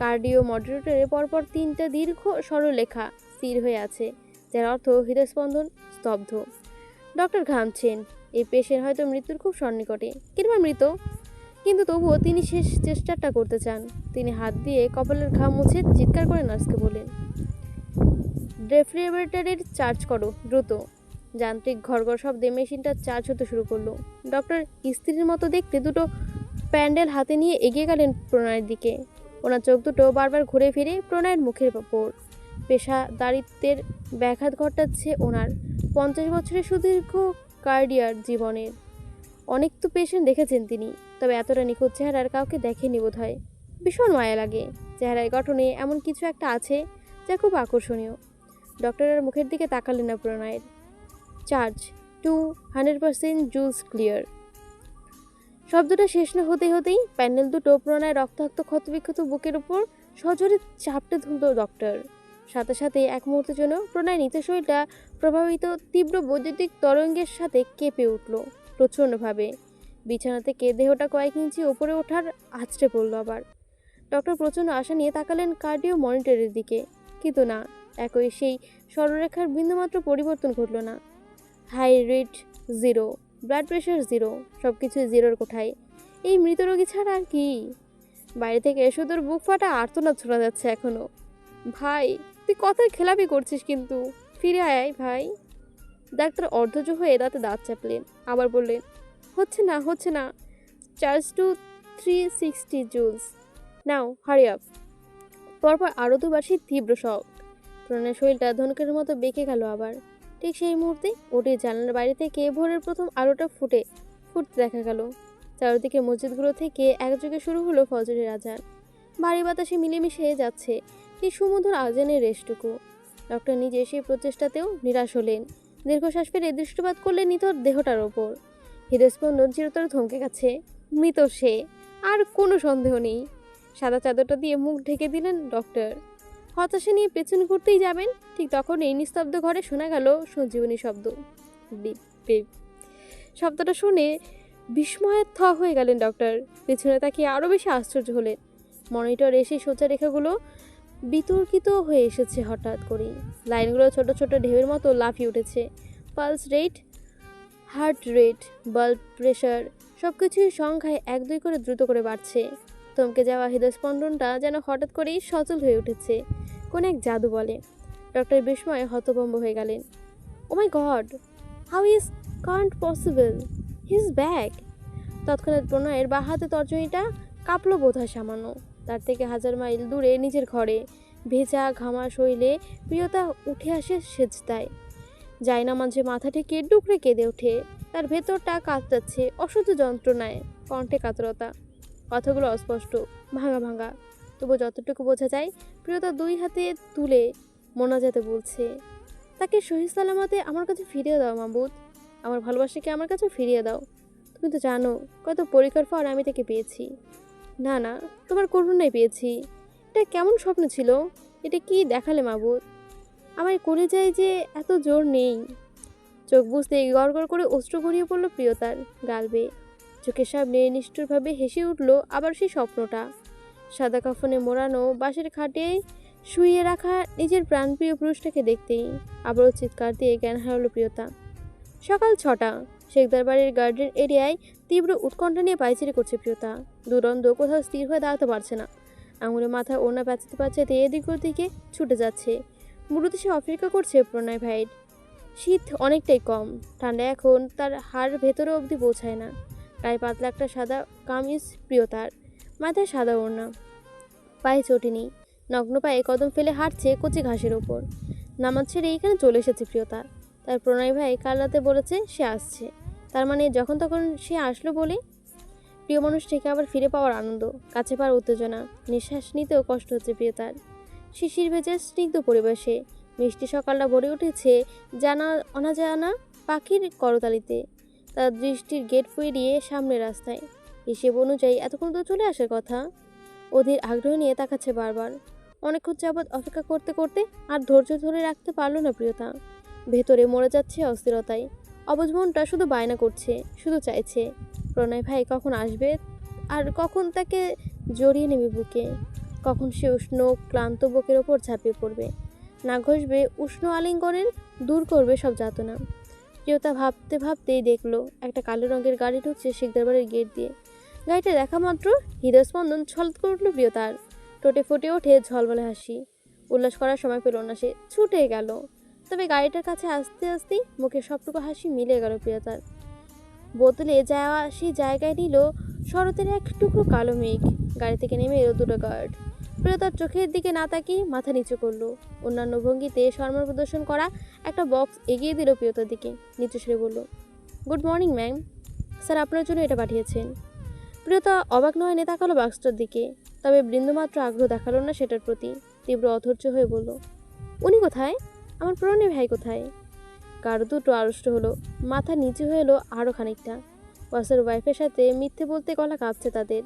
কার্ডিও মডারেটরে পরপর 3টা দীর্ঘ সরলরেখা স্থির হয়ে আছে, যার অর্থ হৃদস্পন্দন স্তব্ধ। ডক্টর ঘামছেন। এই পেশেন্ট হয়তো মৃত্যুর খুব সন্নিকটে, কিংবা মৃত, কিন্তু তবুও তিনি শেষ চেষ্টাটা করতে চান। তিনি হাত দিয়ে কপালের ঘাম মুছে চিৎকার করে নার্সকে বলেন, ডেফিব্রিলেটরের চার্জ করো দ্রুত। যান্ত্রিক ঘরঘর শব্দে মেশিনটা চার্জ হতে শুরু করলো। ডক্টর স্ত্রীর মতো দেখতে দুটো প্যান্ডেল হাতে নিয়ে এগিয়ে গেলেন প্রণয়ের দিকে। ওনার চোখ দুটো বারবার ঘুরে ফিরে প্রণয়ের মুখের ওপর। পেশাদারিত্বের ব্যাঘাত ঘটাচ্ছে ওনার 50 বছরের সুদীর্ঘ কার্ডিয়ার জীবনের। অনেক তো পেশেন্ট দেখেছেন তিনি, তবে এতটা নিখুঁত চেহারার কাউকে দেখেনি বোধ হয়। ভীষণ মায়া লাগে। চেহারার গঠনে এমন কিছু একটা আছে যা খুব আকর্ষণীয়। ডক্টরের মুখের দিকে তাকালেন না প্রণয়ের। Charge 200% joules clear. শব্দটা শেষ না হতেই প্যান্ডেল দুটো প্রণয়ের রক্তাক্ত ক্ষতবিক্ষত বুকের উপর সজোরে চাপটে ধরল ডক্টর। সাথে সাথে এক মুহূর্তের জন্য প্রণয় নিচের শরীরটা প্রভাবিত তীব্র বৈদ্যুতিক তরঙ্গের সাথে কেঁপে উঠল প্রচণ্ডভাবে। বিছানা থেকে দেহটা কয়েক ইঞ্চি উপরে ওঠার আছড়ে পড়ল আবার। ডক্টর প্রচণ্ড আশা নিয়ে তাকালেন কার্ডিও মনিটরের দিকে, কিন্তু না, একই সেই সরলরেখার বিন্দুমাত্র পরিবর্তন ঘটল না। হাই রেট 0, ব্লাড প্রেশার 0, সব কিছুই 0-র কোঠায়। এই মৃত রোগী ছাড়া আর কি? বাইরে থেকে সুদূর বুক ফাটা আর্তনাদ শোনা যাচ্ছে এখনো। ভাই, তুই কথার খেলাপি করছিস কিন্তু, ফিরে আয় ভাই। ডাক্তার অর্ধজ হয়ে দাঁতে দাঁত চাপলেন, আবার বললেন, হচ্ছে না, চার্জ টু 360 জুলস। নাও হারি আপ। পরপর আরও দুবার সেই তীব্র শক। প্রণয়ের শরীরটা ধনুকের মতো বেঁকে গেল আবার। ঠিক সেই মুহূর্তে ওটির জানালার বাইরে থেকে ভোরের প্রথম আলোটা ফুটতে দেখা গেল। চারদিকে মসজিদগুলো থেকে একযোগে শুরু হলো ফজরের আজান। ভারী বাতাসে মিলেমিশে যাচ্ছে এই সুমধুর আজানের রেশটুকু। ডক্টর নিজে সেই প্রচেষ্টাতেও নিরাশ হলেন। দীর্ঘশ্বাস ফেলে দৃষ্টিপাত করলেন নিথর দেহটার ওপর। হৃদস্পন্দন চিরতরে থমকে গেছে। মৃত সে, আর কোনো সন্দেহ নেই। সাদা চাদরটা দিয়ে মুখ ঢেকে দিলেন ডক্টর। হতাশা নিয়ে পেছন ঘুরতেই যাবেন, ঠিক তখন এই নিস্তব্ধ ঘরে শোনা গেল সঞ্জীবনী শব্দ। Beep beep. শব্দটা শুনে বিস্ময়ে থ হয়ে গেলেন ডক্টর। পেছনে তাকিয়ে আরও বেশি আশ্চর্য হলেন। মনিটর এসে সোজা রেখাগুলো বিতর্কিত হয়ে এসেছে হঠাৎ করেই। লাইনগুলো ছোট ছোট ঢেউয়ের মতো লাফিয়ে উঠেছে। Pulse rate, heart rate, blood pressure সব কিছুই সংখ্যায় 1-2 করে দ্রুত করে বাড়ছে। থমকে যাওয়া হৃদস্পন্দনটা যেন হঠাৎ করেই সচল হয়ে উঠেছে কোন এক জাদু বলে। ডক্টর বিস্ময়ে হতভম্ব হয়ে গেলেন। Oh my god, how is can't possible, he is back. তৎক্ষণাৎ প্রণয়ের বা হাতে তর্জনীটা কাঁপল বোধ হয় সামান্য। তার থেকে 1000 মাইল দূরে নিজের ঘরে ভেজা ঘামা শরীরে প্রিয়তা উঠে আসে সেজদায়। জায়নামাজে মাথা ঠেকিয়ে ডুকরে কেঁদে ওঠে। তার ভেতরটা কাঁপতাছে অসহ্য যন্ত্রণায়, কণ্ঠে কাতরতা। কথাগুলো অস্পষ্ট, ভাঙা ভাঙা, তবু যতটুকু বোঝা যায় প্রিয়তা 2 হাতে তুলে মোনাজাতে বলছে, তাকে সহি সালামতে আমার কাছে ফিরিয়ে দাও মাবুদ, আমার ভালোবাসাকে আমার কাছে ফিরিয়ে দাও। তুমি তো জানো কত পরীক্ষার পর আমি তাকে পেয়েছি। না, তোমার করুণায় পেয়েছি। এটা কেমন স্বপ্ন ছিল? এটা কি দেখালে মাবুদ? আমার কলিজায় যে এত জোর নেই। চোখ বুঝতেই গড়গড় করে অশ্রু গড়িয়ে পড়ল প্রিয়তার গাল বেয়ে। চোখের সামনে নিষ্ঠুরভাবে হেসে উঠল আবার সেই স্বপ্নটা। সাদা কাফনে মোড়ানো বাঁশের খাটে শুইয়ে রাখা নিজের প্রাণপ্রিয় পুরুষটাকে দেখতেই আবারও চিৎকার দিয়ে জ্ঞান হারালো প্রিয়তা। সকাল 6টা। শেখদার বাড়ির গার্ডেন এরিয়ায় তীব্র উৎকণ্ঠা নিয়ে পায়চারি করছে প্রিয়তা। দুরন্ত কোথাও স্থির হয়ে দাঁড়াতে পারছে না। আঙুলে মাথা ওড়না প্যাঁচাতে এদিক ওদিকে ছুটে যাচ্ছে। মূলত সে অপেক্ষা করছে প্রণয় ভাইয়ের। শীত অনেকটাই কম, ঠান্ডা এখন তার হাড় ভেতরে অবধি পৌঁছায় না। গায়ে পাতলা একটা সাদা কামিজ প্রিয়তার, মাথায় সাদা ওড়না, পায়ে চটি নেই। নগ্ন পায়ে কদম ফেলে হাঁটছে কচি ঘাসের ওপর। নামাজ ছেড়ে এইখানে চলে এসেছে প্রিয়তা। তার প্রণয় ভাই কাল রাতে বলেছে সে আসছে। তার মানে যখন তখন সে আসলো বলে। প্রিয় মানুষটিকে আবার ফিরে পাওয়ার আনন্দ, কাছে পাওয়ার উত্তেজনা। নিঃশ্বাস নিতেও কষ্ট হচ্ছে প্রিয়তার। শিশির ভেজা স্নিগ্ধ পরিবেশে মিষ্টি সকালটা ভরে উঠেছে জানা অনাজানা পাখির করতালিতে। তার দৃষ্টির গেট পেরিয়ে সামনের রাস্তায়। হিসেব অনুযায়ী এতক্ষণ তো চলে আসার কথা। অধীর আগ্রহ নিয়ে তাকাচ্ছে বারবার। অনেকক্ষণ যাবৎ অপেক্ষা করতে করতে আর ধৈর্য ধরে রাখতে পারল না প্রিয়তা। ভেতরে মরে যাচ্ছে অস্থিরতায়। অবুঝ মনটা শুধু বায়না করছে, শুধু চাইছে প্রণয় ভাই কখন আসবে, আর কখন তাকে জড়িয়ে নেবে বুকে, কখন সে উষ্ণ ক্লান্ত বুকের ওপর ঝাঁপিয়ে পড়বে, না ঘষবে উষ্ণ আলিঙ্গনের, দূর করবে সব যাতনা। প্রিয়তা ভাবতে ভাবতেই দেখলো একটা কালো রঙের গাড়ি ঢুকছে শেখদার বাড়ির গেট দিয়ে। গাড়িটা দেখা মাত্র হৃদস্পন্দন ছলৎ করে উঠল প্রিয়তার। ঠোঁটে ফুটে ওঠে ঝলমলে হাসি। উল্লাস করার সময় পেল না, সে ছুটে গেল। তবে গাড়িটার কাছে আসতে আসতেই মুখের সবটুকু হাসি মিলে গেল প্রিয়তার। বদলে যাওয়া সেই জায়গায় নিল শরতের এক টুকরো কালো মেঘ। গাড়ি থেকে নেমে এলো দুটো গার্ড। প্রিয়তার চোখের দিকে না তাকিয়ে মাথা নিচু করলো। অন্যান্য ভঙ্গিতে সম্মান প্রদর্শন করা একটা বক্স এগিয়ে দিল প্রিয়তার দিকে। নিচু সুরে বলল, গুড মর্নিং ম্যাম, স্যার আপনার জন্য এটা পাঠিয়েছেন। প্রিয়তা অবাক নয়নে তাকালো বাক্সটার দিকে, তবে বিন্দুমাত্র আগ্রহ দেখালো না সেটার প্রতি। তীব্র অধৈর্য হয়ে বলল, উনি কোথায়? আমার প্রণয় ভাই কোথায়? কার দুটো আড়ষ্ট হলো, মাথা নিচু হয়ে এলো আরও খানিকটা। বসের ওয়াইফের সাথে মিথ্যে বলতে গলা কাঁপছে তাদের।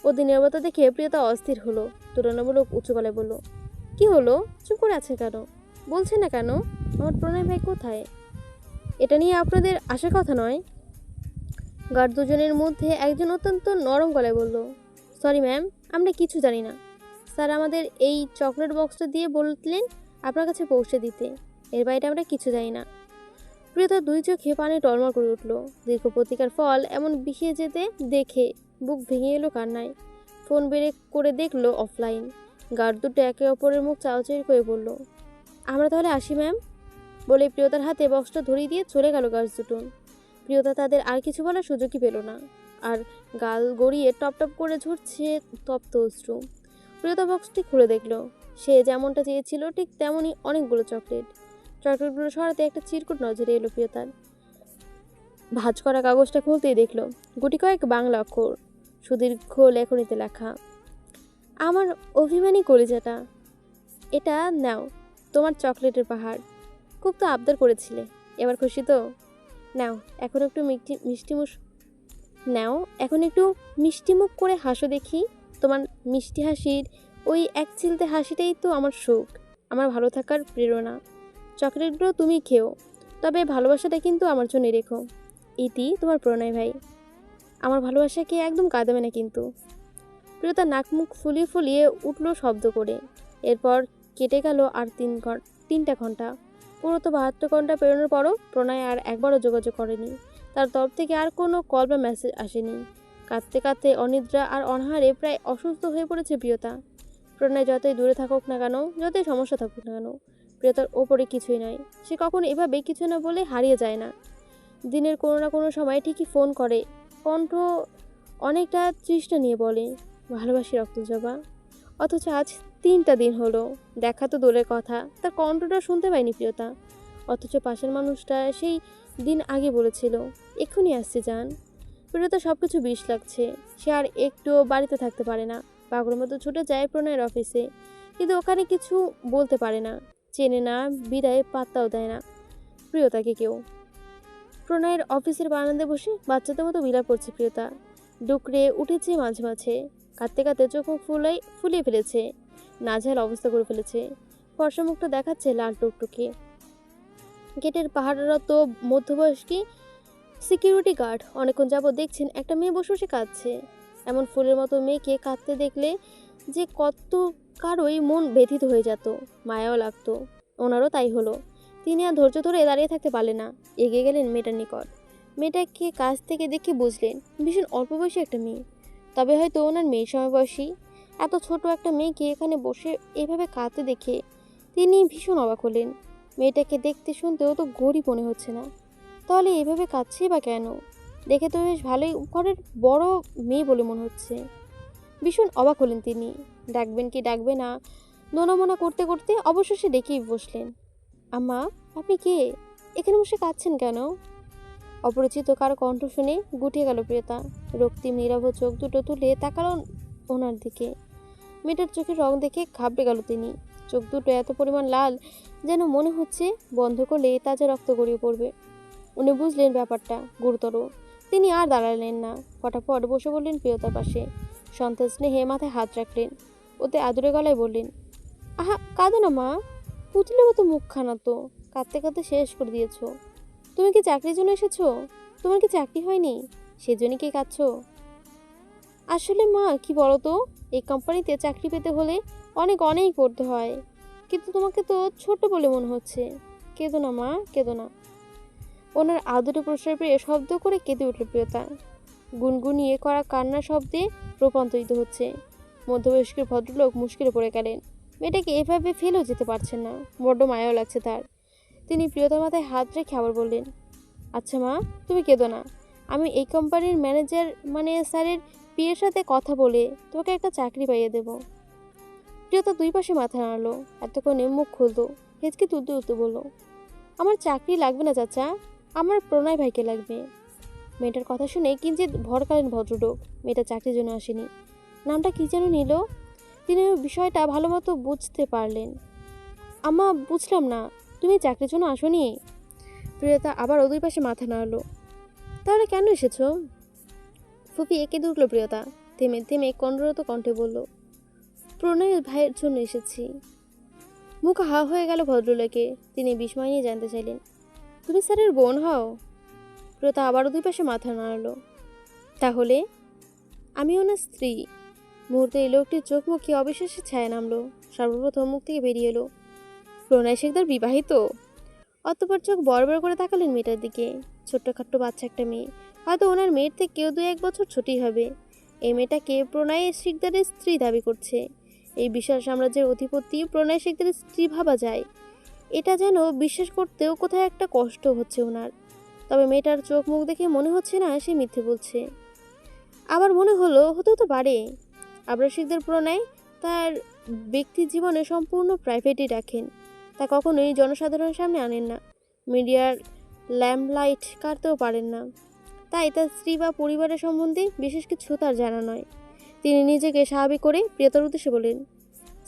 ওদের নীরবতা দেখে প্রিয়তা অস্থির হলো। তুলনামূলক উঁচু গলায় বলল, কি হলো, চুপ করে আছেন কেন? বলছেন না কেন আমার প্রণয় ভাই কোথায়? এটা নিয়ে আপনাদের আসার কথা নয়। গার্ড দুজনের মধ্যে একজন অত্যন্ত নরম গলায় বলল, সরি ম্যাম, আমরা কিছু জানি না। স্যার আমাদের এই চকলেট বক্সটা দিয়ে বললেন আপনার কাছে পৌঁছে দিতে। এর বাইরে আমরা কিছু জানি না। প্রিয়তার দুই চোখে পানি টলমল করে উঠল। দীর্ঘ প্রতিকার ফল এমন বিষিয়ে যেতে দেখে বুক ভেঙে এলো কান্নায়। ফোন বের করে দেখলো অফলাইন। গার্ড দুটো একে অপরের মুখ চাওয়াচাই করে বলল, আমরা তাহলে আসি ম্যাম, বলে প্রিয়তার হাতে বক্সটা ধরিয়ে দিয়ে চলে গেল গার্ড দুটো। প্রিয়তা তাদের আর কিছু বলার সুযোগই পেল না, আর গাল গড়িয়ে টপ টপ করে ঝরছে তপ্ত অশ্রু। প্রিয়তা বক্সটি খুলে দেখলো। সে যেমনটা চেয়েছিল ঠিক তেমনই অনেকগুলো চকলেট। চকলেটগুলো সরাতে একটা চিরকুট নজরে এলো প্রিয়তার। ভাঁজ করা কাগজটা খুলতেই দেখলো গুটি কয়েক বাংলা অক্ষর সুদীর্ঘ লেখনীতে লেখা, আমার অভিমানী কলিজাটা, এটা নাও তোমার চকলেটের পাহাড়। খুব তো আবদার করেছিলে, এবার খুশি তো? নাও এখন একটু মিষ্টি মুখ করে হাসো দেখি। তোমার মিষ্টি হাসির ওই এক চিলতে হাসিটাই তো আমার সুখ, আমার ভালো থাকার প্রেরণা। চকলেটগুলো তুমি খেও, তবে ভালোবাসাটা কিন্তু আমার জন্য রেখো। ইতি তোমার প্রণয় ভাই। আমার ভালোবাসাকে একদম কাঁদাবে না কিন্তু। প্রিয়তা নাক মুখ ফুলিয়ে ফুলিয়ে উঠল শব্দ করে। এরপর কেটে গেল আর 3 ঘন্টা। পুরো তো 72 ঘন্টা পেরোনোর পরও প্রণয় আর একবারও যোগাযোগ করেনি। তার তরফ থেকে আর কোনো কল বা মেসেজ আসেনি। কাঁদতে কাঁদতে অনিদ্রা আর অনাহারে প্রায় অসুস্থ হয়ে পড়েছে প্রিয়তা। প্রণয় যতই দূরে থাকুক না কেন, যতই সমস্যা থাকুক না কেন, প্রিয়তার ওপরে কিছুই নয়। সে কখনো এভাবে কিছু না বলে হারিয়ে যায় না। দিনের কোনো না কোনো সময় ঠিকই ফোন করে, কণ্ঠ অনেকটা তৃষ্ণা নিয়ে বলে, ভালোবাসি রক্তজবা। অথচ আজ 3টা দিন হলো, দেখা তো দূরের কথা, তার কণ্ঠটা শুনতে পায়নি প্রিয়তা। অথচ পাশের মানুষটা সেই দিন আগে বলেছিল, এক্ষুনি আসছে যান। প্রিয়তা সব কিছু বিষ লাগছে। সে আর একটুও বাড়িতে থাকতে পারে না। পাগলের মতো ছুটে যায় প্রণয়ের অফিসে, কিন্তু ওখানে কিছু বলতে পারে না, চেনে না বিদায় পাত্তাও দেয় না প্রিয়তাকে কেউ। প্রণয়ের অফিসের বারান্দায় বসে বাচ্চাদের মতো বিলাপ করছে প্রিয়তা। ডুকরে উঠেছে মাঝে মাঝে, কাঁদতে কাঁদতে চোখ ফুলিয়ে ফেলেছে, নাজেহাল অবস্থা করে ফেলেছে। ফর্সা মুখটা দেখাচ্ছে লাল টুকটুকে। গেটের পাহাড়রত মধ্যবয়স্কী সিকিউরিটি গার্ড অনেকক্ষণ যাবৎ দেখছেন একটা মেয়ে বসে বসে কাঁদছে। এমন ফুলের মতো মেয়েকে কাঁদতে দেখলে যে কত কারোই মন ব্যথিত হয়ে যেত, মায়াও লাগতো। ওনারও তাই হলো। তিনি আর ধৈর্য ধরে দাঁড়িয়ে থাকতে পারলেন না, এগিয়ে গেলেন মেয়েটার নিকট। মেয়েটাকে কাছ থেকে দেখে বুঝলেন ভীষণ অল্প বয়সী একটা মেয়ে, তবে হয়তো ওনার মেয়ের সময় বয়সী। এত ছোট একটা মেয়েকে এখানে বসে এভাবে কাঁদতে দেখে তিনি ভীষণ অবাক হলেন। মেয়েটাকে দেখতে শুনতেও তো গরিব মনে হচ্ছে না, তাহলে এভাবে কাঁদছে বা কেন? দেখে তো বেশ ভালোই ঘরের বড় মেয়ে বলে মনে হচ্ছে। ভীষণ অবাক হলেন তিনি। ডাকবেন কি ডাকবে না দোনামোনা করতে করতে অবশেষে ডেকেই বসলেন। আম্মা, আপনি কে? এখানে বসে কাঁদছেন কেন? অপরিচিত কারো কণ্ঠ শুনে গুটিয়ে গেল প্রিয়তা। রক্তিম নীরব চোখ দুটো তুলে তাকালো ওনার দিকে। মেয়েটার চোখের রং দেখে ঘাবড়ে গেল তিনি। চোখ দুটো এত পরিমাণ লাল যেন মনে হচ্ছে বন্ধ করলে তাজা রক্ত গড়িয়ে পড়বে। উনি বুঝলেন ব্যাপারটা গুরুতর। তিনি আর দাঁড়ালেন না, ফটাফট বসে বললেন প্রিয়তার পাশে। সন্তান স্নেহে মাথায় হাত রাখলেন, ওতে আদুরে গলায় বললেন, আহা কাঁদো না মা, পুতুলের মতো মুখখানা তো কাঁদতে কাঁদতে শেষ করে দিয়েছো। তুমি কি চাকরির জন্য এসেছো? তোমার কি চাকরি হয়নি, সেজন্যই কি কাঁদছো? আসলে মা কি বলো তো, এই কোম্পানিতে চাকরি পেতে হলে অনেক অনেক পড়তে হয়, কিন্তু তোমাকে তো ছোট বলে মনে হচ্ছে। কেঁদো না মা, কেঁদো না। ওনার আদরে প্রশ্রয় পেয়ে শব্দ করে কেঁদে উঠল প্রিয়তা। গুনগুনিয়ে করা কান্নার শব্দে রূপান্তরিত হচ্ছে। মধ্যবয়স্ক ভদ্রলোক মুশকিলে পড়ে গেলেন। মেয়েটাকে এভাবে ফেলেও যেতে পারছেন না, বড্ড মায়াও লাগছে তার। তিনি প্রিয়তার মাথায় হাত রেখে আবার বললেন, আচ্ছা মা, তুমি কেঁদো না। আমি এই কোম্পানির ম্যানেজার স্যারের পিএর সাথে কথা বলে তোমাকে একটা চাকরি পাইয়ে দেব। প্রিয়তা দুই পাশে মাথা নাড়লো, এতক্ষণে মুখ খুলতো, হেঁচকে তুলতে তুলতে বলল, আমার চাকরি লাগবে না চাচা, আমার প্রণয় ভাইকে লাগবে। মেয়েটার কথা শুনে কিঞ্চিৎ ভড়কালেন ভদ্রলোক। মেয়েটা চাকরির জন্য আসেনি, নামটা কি যেন নিল। তিনি বিষয়টা ভালো মতো বুঝতে পারলেন। আম্মা, বুঝলাম না, তুমি চাকরির জন্য আসোনি? প্রিয়তা আবার ওদের পাশে মাথা নাড়লো। তাহলে কেন এসেছো? ফুপি এঁকে উঠল প্রিয়তা। থেমে থেমে কণ্ঠরত কণ্ঠে বলল, প্রণয়ের ভাইয়ের জন্য এসেছি। মুখ হা হয়ে গেল ভদ্রলোকে। তিনি বিস্ময় নিয়ে জানতে চাইলেন, তুমি স্যারের বোন হও? প্রিয়তা আবারও দুই পাশে মাথা নাড়ল। তাহলে আমি ওনার স্ত্রী। মুহূর্তে এই লোকটির চোখ মুখে অবিশ্বাসের ছায়া নামলো। সর্বপ্রথম মুখ থেকে বেরিয়ে এলো, প্রণয় শেখদার বিবাহিত? অতঃপর চোখ বড় বড় করে তাকালেন মেয়েটার দিকে। ছোট্টখাট্ট বাচ্চা একটা মেয়ে, হয়তো ওনার মেয়ের থেকে কেউ 2-1 বছর ছোটই হবে। এই মেয়েটাকে প্রণয় শেখদারের স্ত্রী দাবি করছে। এই বিশাল সাম্রাজ্যের অধিপতি প্রণয় শেখদারের স্ত্রী ভাবা যায়? এটা যেন বিশ্বাস করতেও কোথায় একটা কষ্ট হচ্ছে ওনার। তবে মেয়েটার চোখ মুখ দেখে মনে হচ্ছে না সে মিথ্যে বলছে। আবার মনে হলো হতেও তো পারে আবরার শেখদার প্রণয় তার ব্যক্তি জীবনে সম্পূর্ণ প্রাইভেটই রাখেন। তা কখনোই জনসাধারণের সামনে আনেন না, মিডিয়ার ল্যাম্পলাইট কাটতেও পারেন না। তাই তার স্ত্রী বা পরিবারের সম্বন্ধে বিশেষ কিছু তার জানা নয়। তিনি নিজেকে স্বাভাবিক করে প্রিয়তার উদ্দেশ্যে বলেন,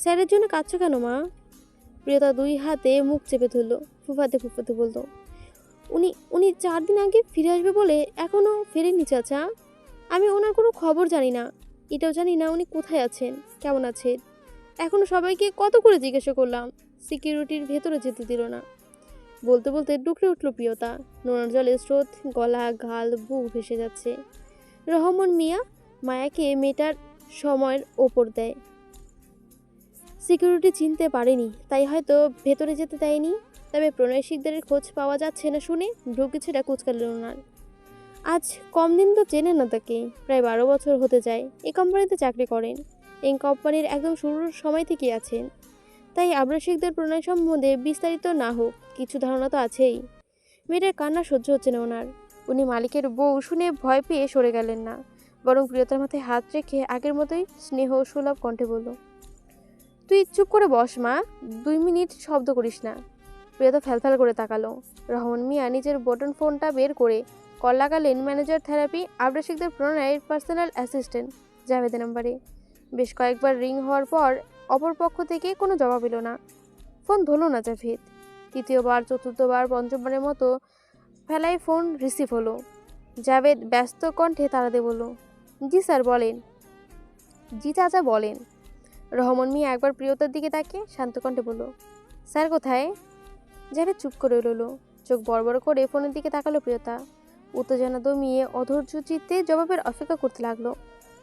স্যারের জন্য কাঁদছো কেন মা? প্রিয়তা দুই হাতে মুখ চেপে ধরল, ফুফাতে ফুফাতে বলল, উনি উনি 4 দিন আগে ফিরে আসবে বলে এখনও ফেরেননি চাচা। আমি ওনার কোনো খবর জানি না, এটাও জানি না উনি কোথায় আছেন, কেমন আছেন। এখনও সবাইকে কত করে জিজ্ঞাসা করলাম, সিকিউরিটির ভেতরে যেতে দিল না। বলতে বলতে ডুকরে উঠল প্রিয়তা। নোনার জলে স্রোত গলা গাল বুক ভেসে যাচ্ছে। রহমান মিয়া মায়াকে মেয়েটার সময়ের ওপর দেয়। সিকিউরিটি চিনতে পারেনি, তাই হয়তো ভেতরে যেতে দেয়নি। তবে প্রণয় শিকদারের খোঁজ পাওয়া যাচ্ছে না শুনে ভ্রু কিছুটা কুঁচকালেন ওনার। আজ কম দিন তো চেনে না তাকে, প্রায় 12 বছর হতে যায় এই কোম্পানিতে চাকরি করেন। এই কোম্পানির একদম শুরুর সময় থেকেই আছেন। তাই আবরার শিকদার প্রণয় সম্বন্ধে বিস্তারিত না হোক কিছু ধারণা তো আছেই। মেয়েটার কান্না সহ্য হচ্ছে না ওনার। উনি মালিকের বউ শুনে ভয় পেয়ে সরে গেলেন না, বরং প্রিয়তার মাথায় হাত রেখে আগের মতোই স্নেহ সুলভ কণ্ঠে বলল, তুই চুপ করে বস মা, 2 মিনিট শব্দ করিস না। প্রিয়তা ফ্যালফ্যাল করে তাকালো। রহমান মিয়া নিজের বটন ফোনটা বের করে কল লাগালেন ম্যানেজার থেরাপি আবরার শিকদার প্রণয়ের পার্সোনাল অ্যাসিস্ট্যান্ট জাভেদের নাম্বারে। বেশ কয়েকবার রিং হওয়ার পর অপর পক্ষ থেকে কোনো জবাব এলো না। ফোন ধরল না জাভেদ। তৃতীয়বার, চতুর্থবার, পঞ্চমবারের মতো ফেলায় ফোন রিসিভ হলো। জাভেদ ব্যস্ত কণ্ঠে তাড়া দিয়ে বলল, জি স্যার বলেন। জি চাচা বলেন। রহমান মিয়া একবার প্রিয়তার দিকে তাকিয়ে শান্ত কণ্ঠে বলল, স্যার কোথায়? জাভেদ চুপ করে রইল। চোখ বড় বড় করে ফোনের দিকে তাকালো প্রিয়তা। উত্তেজনা দমিয়ে অধৈর্য চিত্তে জবাবের অপেক্ষা করতে লাগলো।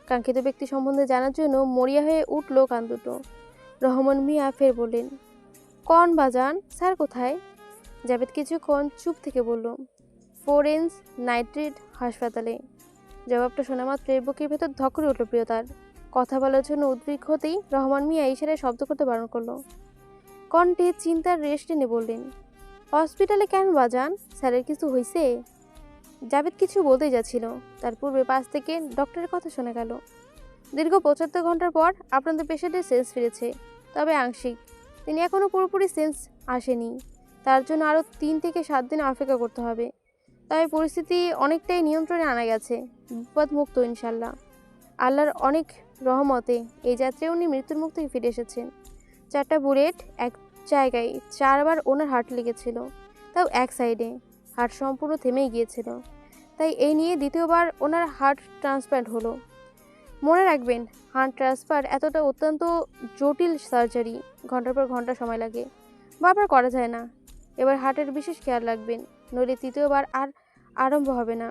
কাঙ্ক্ষিত ব্যক্তি সম্বন্ধে জানার জন্য মরিয়া হয়ে উঠল কান দুটো। রহমান মিয়া ফের বললেন, কন বাজান, স্যার কোথায়? জাভেদ কিছুক্ষণ চুপ থেকে বলল, ফোরেন্স নাইট্রেট হাসপাতালে। জবাবটা শোনা মাত্রই বুকের ভেতর ধক করে উঠল প্রিয়তার। কথা বলার জন্য উদ্বিগ্ন হতেই রহমান মিয়া ইশারায় শব্দ করতে বারণ করলো। কণ্ঠে চিন্তার রেশ টেনে বললেন, হসপিটালে কেন বাজান, স্যারের কিছু হয়েছে? জাভেদ কিছু বলতেই যাচ্ছিল, তার পূর্বে পাশ থেকে ডক্টরের কথা শোনা গেল, দীর্ঘ 75 ঘন্টার পর আপনাদের পেশেন্টের সেন্স ফিরেছে, তবে আংশিক। তিনি এখনও পুরোপুরি সেন্স আসেনি, তার জন্য আরও 3 থেকে 7 দিন অপেক্ষা করতে হবে। তবে পরিস্থিতি অনেকটাই নিয়ন্ত্রণে আনা গেছে, বিপদমুক্ত ইনশাল্লাহ। আল্লাহর অনেক রহমতে এই যাত্রায় উনি মৃত্যুর মুখ থেকে ফিরে এসেছেন। 4টা বুলেট এক জায়গায় 4 বার ওনার হার্ট লেগেছিল, তাও এক সাইডে। হার্ট সম্পূর্ণ থেমেই গিয়েছিল, তাই এই নিয়ে দ্বিতীয়বার ওনার হার্ট ট্রান্সপ্ল্যান্ট হলো। মনে রাখবেন, হার্ট ট্রান্সফার এতটা অত্যন্ত জটিল সার্জারি, ঘন্টার পর ঘন্টা সময় লাগে, বারবার করা যায় না। এবার হার্টের বিশেষ খেয়াল রাখবেন, নইলে তৃতীয়বার আর আরম্ভ হবে না।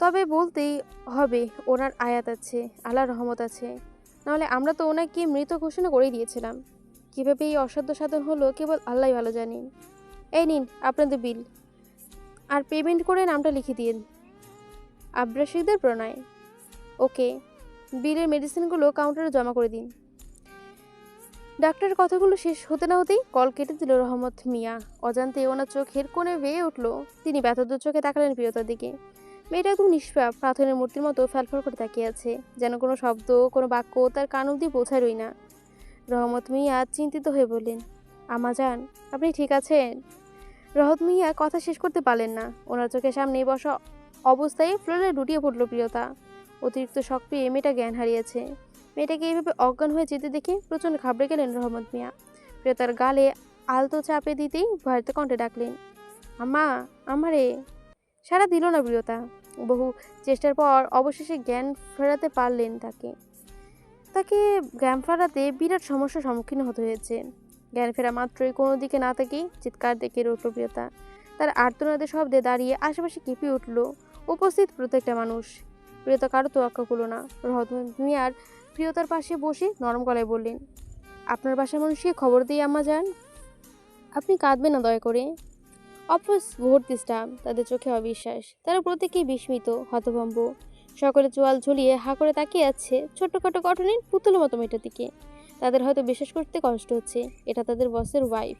তবে বলতেই হবে ওনার আয়াত আছে, আল্লাহর রহমত আছে, নাহলে আমরা তো ওনাকে মৃত ঘোষণা করেই দিয়েছিলাম। কীভাবে এই অসাধ্য সাধন হলো কেবল আল্লাহই ভালো জানেন। এই নিন আপনাদের বিল, আর পেমেন্ট করে নামটা লিখে দিন, আবরার শিকদার প্রণয়। ওকে, বিলের মেডিসিনগুলো কাউন্টারে জমা করে দিন। ডাক্তারের কথাগুলো শেষ হতে না হতেই কল কেটে দিল রহমত মিয়া। অজান্তে ওনার চোখের কোণে বেয়ে উঠল। তিনি ব্যথাতুর চোখে তাকালেন প্রিয়তার দিকে। মেয়েটা একদম নিষ্পাপ প্রার্থনের মূর্তির মতো ফ্যালফ্যাল করে তাকিয়ে আছে, যেন কোনো শব্দ, কোনো বাক্য তার কান অবধি পৌঁছায়ই না। রহমত মিয়া চিন্তিত হয়ে বললেন, আমাজান, আপনি ঠিক আছেন? রহমত মিয়া কথা শেষ করতে পারলেন না। ওনার চোখের সামনেই বসা অবস্থায় ফ্লোরে লুটিয়ে পড়ল প্রিয়তা। অতিরিক্ত শক পেয়ে মেয়েটা জ্ঞান হারিয়েছে। মেয়েটাকে এইভাবে অজ্ঞান হয়ে যেতে দেখে প্রচণ্ড ঘাবড়ে গেলেন রহমত মিয়া। প্রিয়তার গালে আলতো চাপে দিতেই ভয়ের কণ্ঠে ডাকলেন, আম্মা, আমারে। সাড়া দিল না প্রিয়তা। বহু চেষ্টার পর অবশেষে জ্ঞান ফেরাতে পারলেন তাকে। তাকে জ্ঞান ফেরাতে বিরাট সমস্যার সম্মুখীন হতে হয়েছে। জ্ঞান ফেরা মাত্রই কোনো দিকে না তাকিয়ে চিৎকার দেখে উঠল প্রিয়তা। তার আর্তনাদের শব্দে দাঁড়িয়ে আশেপাশে কেঁপে উঠল উপস্থিত প্রত্যেকটা মানুষ। প্রিয়তা কারো তোয়াক্কা করল না। রহমত মিয়ার প্রিয়তার পাশে বসে নরম গলায় বললেন, আপনার বাসার মানুষকে খবর দিয়ে আম্মা যান। আপনি কাঁদবেন না দয়া করে। অফিস ভর্তি স্টাফ, তাদের চোখে অবিশ্বাস। তারা প্রত্যেকেই বিস্মিত, হতভম্ব। সকলে চোয়াল ঝুলিয়ে হা করে তাকিয়ে আছে ছোট্টখাটো গঠনের পুতুলের মতো মেয়েটার দিকে। তাদের হয়তো বিশ্বাস করতে কষ্ট হচ্ছে এটা তাদের বসের ওয়াইফ।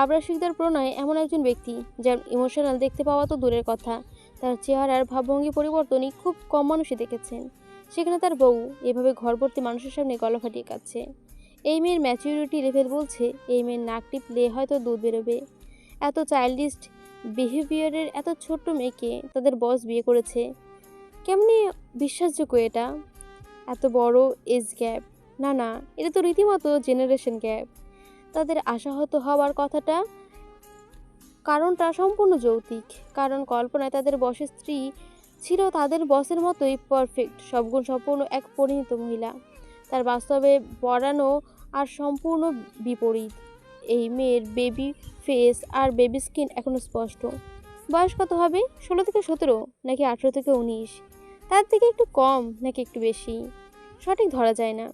আবরার শিকদার প্রণয় এমন একজন ব্যক্তি যার ইমোশনাল দেখতে পাওয়া তো দূরের কথা, তার চেহারার ভাবভঙ্গি পরিবর্তনই খুব কম মানুষই দেখেছেন। সেখানে তার বউ এভাবে ঘরভর্তি মানুষের সামনে গলা ফাটিয়ে কাচ্ছে। এই মেয়ের ম্যাচিউরিটি লেভেল বলছে এই মেয়ের নাক টিপলে হয়তো দুধ বেরোবে। এত চাইল্ডিশ বিহেভিয়ারের এত ছোট্ট মেয়েকে তাদের বস বিয়ে করেছে। কেমনি বিশ্বাসযোগ্য এটা? এত বড় এজ গ্যাপ, না না, এটা তো রীতিমতো জেনারেশন গ্যাপ। তাদের আশাহত হওয়ার কথাটা কারণটা সম্পূর্ণ যৌক্তিক। কারণ কল্পনায় তাদের বসের স্ত্রী ছিল তাদের বসের মতোই পারফেক্ট, সবগুণ সম্পূর্ণ এক পরিণত মহিলা। তার বাস্তবে পড়ানো আর সম্পূর্ণ বিপরীত। এই মেয়ের বেবি ফেস আর বেবি স্কিন এখনো স্পষ্ট। বয়স কত হবে? 16 থেকে 17, নাকি 18 থেকে 19? তার থেকে একটু কম নাকি একটু বেশি? সঠিক ধরা যায় না।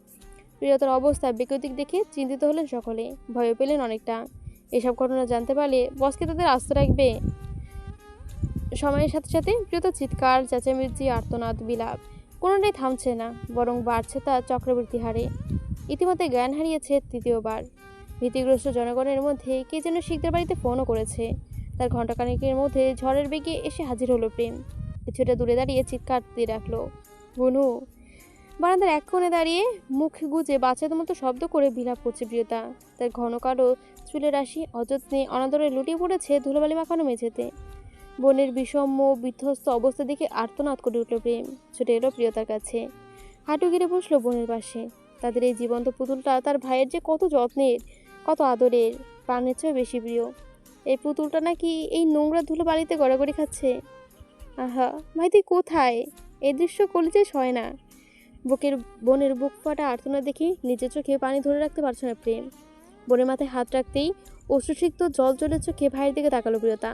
প্রিয়তার অবস্থা বিকৃতিক দেখে চিন্তিত হলেন সকলে, ভয় পেলেন অনেকটা। এসব ঘটনা জানতে পারলে বসকে তাদের আস্ত রাখবে? সময়ের সাথে সাথে প্রিয়তার চিৎকার, চেঁচামেচি, আর্তনাদ, বিলাপ কোনোটাই থামছে না, বরং বাড়ছে তার চক্রবৃদ্ধি হারে। ইতিমধ্যে জ্ঞান হারিয়েছে তৃতীয়বার। ভীতিগ্রস্ত জনগণের মধ্যে কে যেন শিকদার বাড়িতে ফোনও করেছে। তার ঘণ্টাখানেকের মধ্যে ঝড়ের বেগে এসে হাজির হলো প্রেম। কিছুটা দূরে দাঁড়িয়ে চিৎকার দিয়ে ডাকলো, বনু। বারান্দার এক কোণে দাঁড়িয়ে মুখ গুজে বাচ্চাদের মতো শব্দ করে বিলাপ করছে প্রিয়তা। তার ঘন কালো চুলের রাশি অযত্নে অনাদরে লুটিয়ে পড়েছে ধুলোবালি মাখানো মেঝেতে। বোনের বিষম্য বিধ্বস্ত অবস্থা দেখে আর্তনাদ করে উঠল প্রেম। ছুটে এলো প্রিয়তার কাছে, হাঁটু গেড়ে বসলো বোনের পাশে। তাদের এই জীবন্ত পুতুলটা তার ভাইয়ের যে কত যত্নের, কত আদরের, প্রাণের চেয়েও বেশি প্রিয়। এই পুতুলটা নাকি এই নোংরা ধুলো বালিতে গড়াগড়ি খাচ্ছে। আহা ভাই, তুই কোথায়? এই দৃশ্য কলিজায় সয় না। বোনের বুক ফাটা আর্তনা দেখে নিজের চোখে পানি ধরে রাখতে পারছে না প্রেম। বোনের মাথায় হাত রাখতেই অশ্রুসিক্ত জল জলের চোখে ভাইয়ের দিকে তাকালো প্রিয়তা।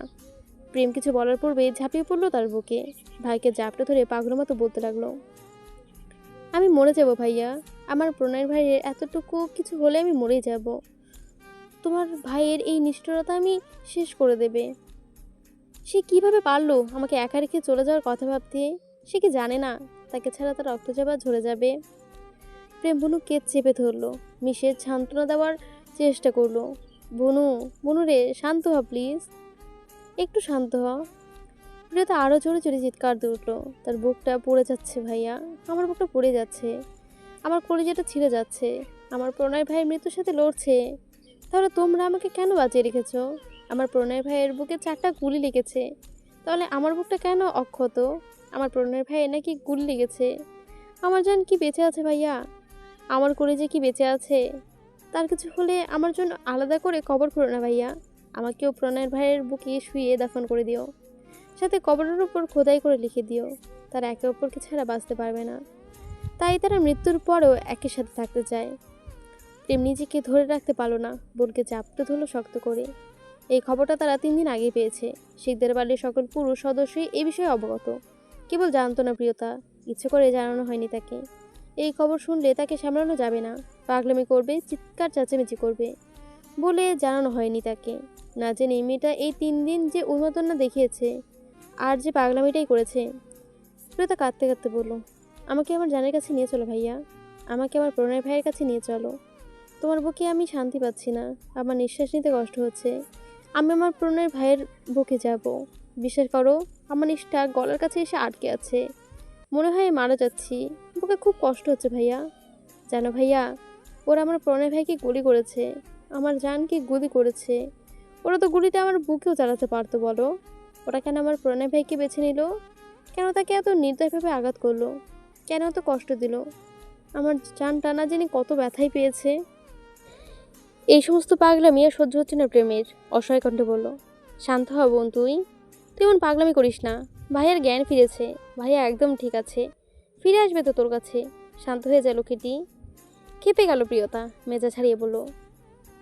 প্রেম কিছু বলার পূর্বে ঝাঁপিয়ে পড়লো তার বুকে। ভাইকে জাপটে ধরে পাগলের মতো বলতে লাগলো, আমি মরে যাব ভাইয়া। আমার প্রণয়ের ভাইয়ের এতটুকু কিছু হলে আমি মরেই যাব। তোমার ভাইয়ের এই নিষ্ঠুরতা আমি শেষ করে দেবে। সে কিভাবে পারলো আমাকে একা রেখে চলে যাওয়ার কথা ভাবতে? সে কি জানে না তাকে ছাড়া তার রক্তচাপা ঝরে যাবে? প্রেম বনুকে চেপে ধরলো, মিশে সান্ত্বনা দেওয়ার চেষ্টা করলো। বনু, বনু রে, শান্ত হ প্লিজ, একটু শান্ত হ। প্রিয়তা আরও জোরে জোরে চিৎকার দিয়ে উঠলো, তার বুকটা পড়ে যাচ্ছে ভাইয়া, আমার বুকটা পড়ে যাচ্ছে, আমার কলিজাটা ছিঁড়ে যাচ্ছে। আমার প্রণয় ভাইয়ের মৃত্যুর সাথে লড়ছে। তাহলে তোমরা আমাকে কেন বাঁচিয়ে রেখেছ? আমার প্রণয় ভাইয়ের বুকে 4টা গুলি লেগেছে, তাহলে আমার বুকটা কেন অক্ষত? আমার প্রণয় ভাইয়ের নাকি গুলি লেগেছে। আমার জান কি বেঁচে আছে ভাইয়া? আমার কলিজা কি বেঁচে আছে? তার কিছু হলে আমার জন্য আলাদা করে কবর করো না ভাইয়া। আমাকেও প্রণয়ের ভাইয়ের বুকে শুয়ে দাফন করে দিও, সাথে কবরের উপর খোদাই করে লিখে দিও তারা একে অপরকে ছাড়া বাঁচতে পারবে না। তাই তারা মৃত্যুর পরেও একই সাথে থাকতে চায়। প্রেম নিজেকে ধরে রাখতে পারল না, বোনকে চাপতে ধরল শক্ত করে। এই খবরটা তারা 3 দিন আগে পেয়েছে। শিকদার বাড়ির সকল পুরুষ সদস্যই এই বিষয়ে অবগত, কেবল জানতো না প্রিয়তা, ইচ্ছে করে জানানো হয়নি তাকে। এই খবর শুনলে তাকে সামলানো যাবে না, পাগলামি করবে, চিৎকার চেঁচামেচি করবে বলে জানানো হয়নি তাকে। না জেনে মেয়েটা এই 3 দিন যে উন্মাদনা দেখিয়েছে আর যে পাগলামিটাই করেছে। প্রিয়তা কাঁদতে কাঁদতে বলল, আমাকে আমার জানের কাছে নিয়ে চলো ভাইয়া, আমাকে আমার প্রণয় ভাইয়ের কাছে নিয়ে চলো। তোমার বুকে আমি শান্তি পাচ্ছি না, আমার নিঃশ্বাস নিতে কষ্ট হচ্ছে। আমি আমার প্রণয়ের ভাইয়ের বুকে যাব। বিশ্বাস করো, আমার নিষ্ঠা গলার কাছে এসে আটকে আছে, মনে হয় মারা যাচ্ছি, বুকে খুব কষ্ট হচ্ছে ভাইয়া। জানো ভাইয়া, ওরা আমার প্রণয় ভাইকে গুলি করেছে, আমার জানকে গুলি করেছে। ওরা তো গুলিটা আমার বুকেও চালাতে পারতো, বলো। ওরা কেন আমার প্রণয় ভাইকে বেছে নিল? কেন তাকে এত নির্দয়ভাবে আঘাত করলো? কেন এত কষ্ট দিল? আমার জানটা না জেনে কত ব্যথাই পেয়েছে। এই সমস্ত পাগলামি আর সহ্য হচ্ছে না প্রেমের। অসহায় কণ্ঠে বলল, শান্ত হ বোন, তুই তুই এমন পাগলামি করিস না। ভাইয়ার জ্ঞান ফিরেছে, ভাইয়া একদম ঠিক আছে, ফিরে আসবে তো তোর কাছে। শান্ত হয়ে যা লক্ষ্মীটি। খেপে গেল প্রিয়তা, মেজাজ হারিয়ে বলল,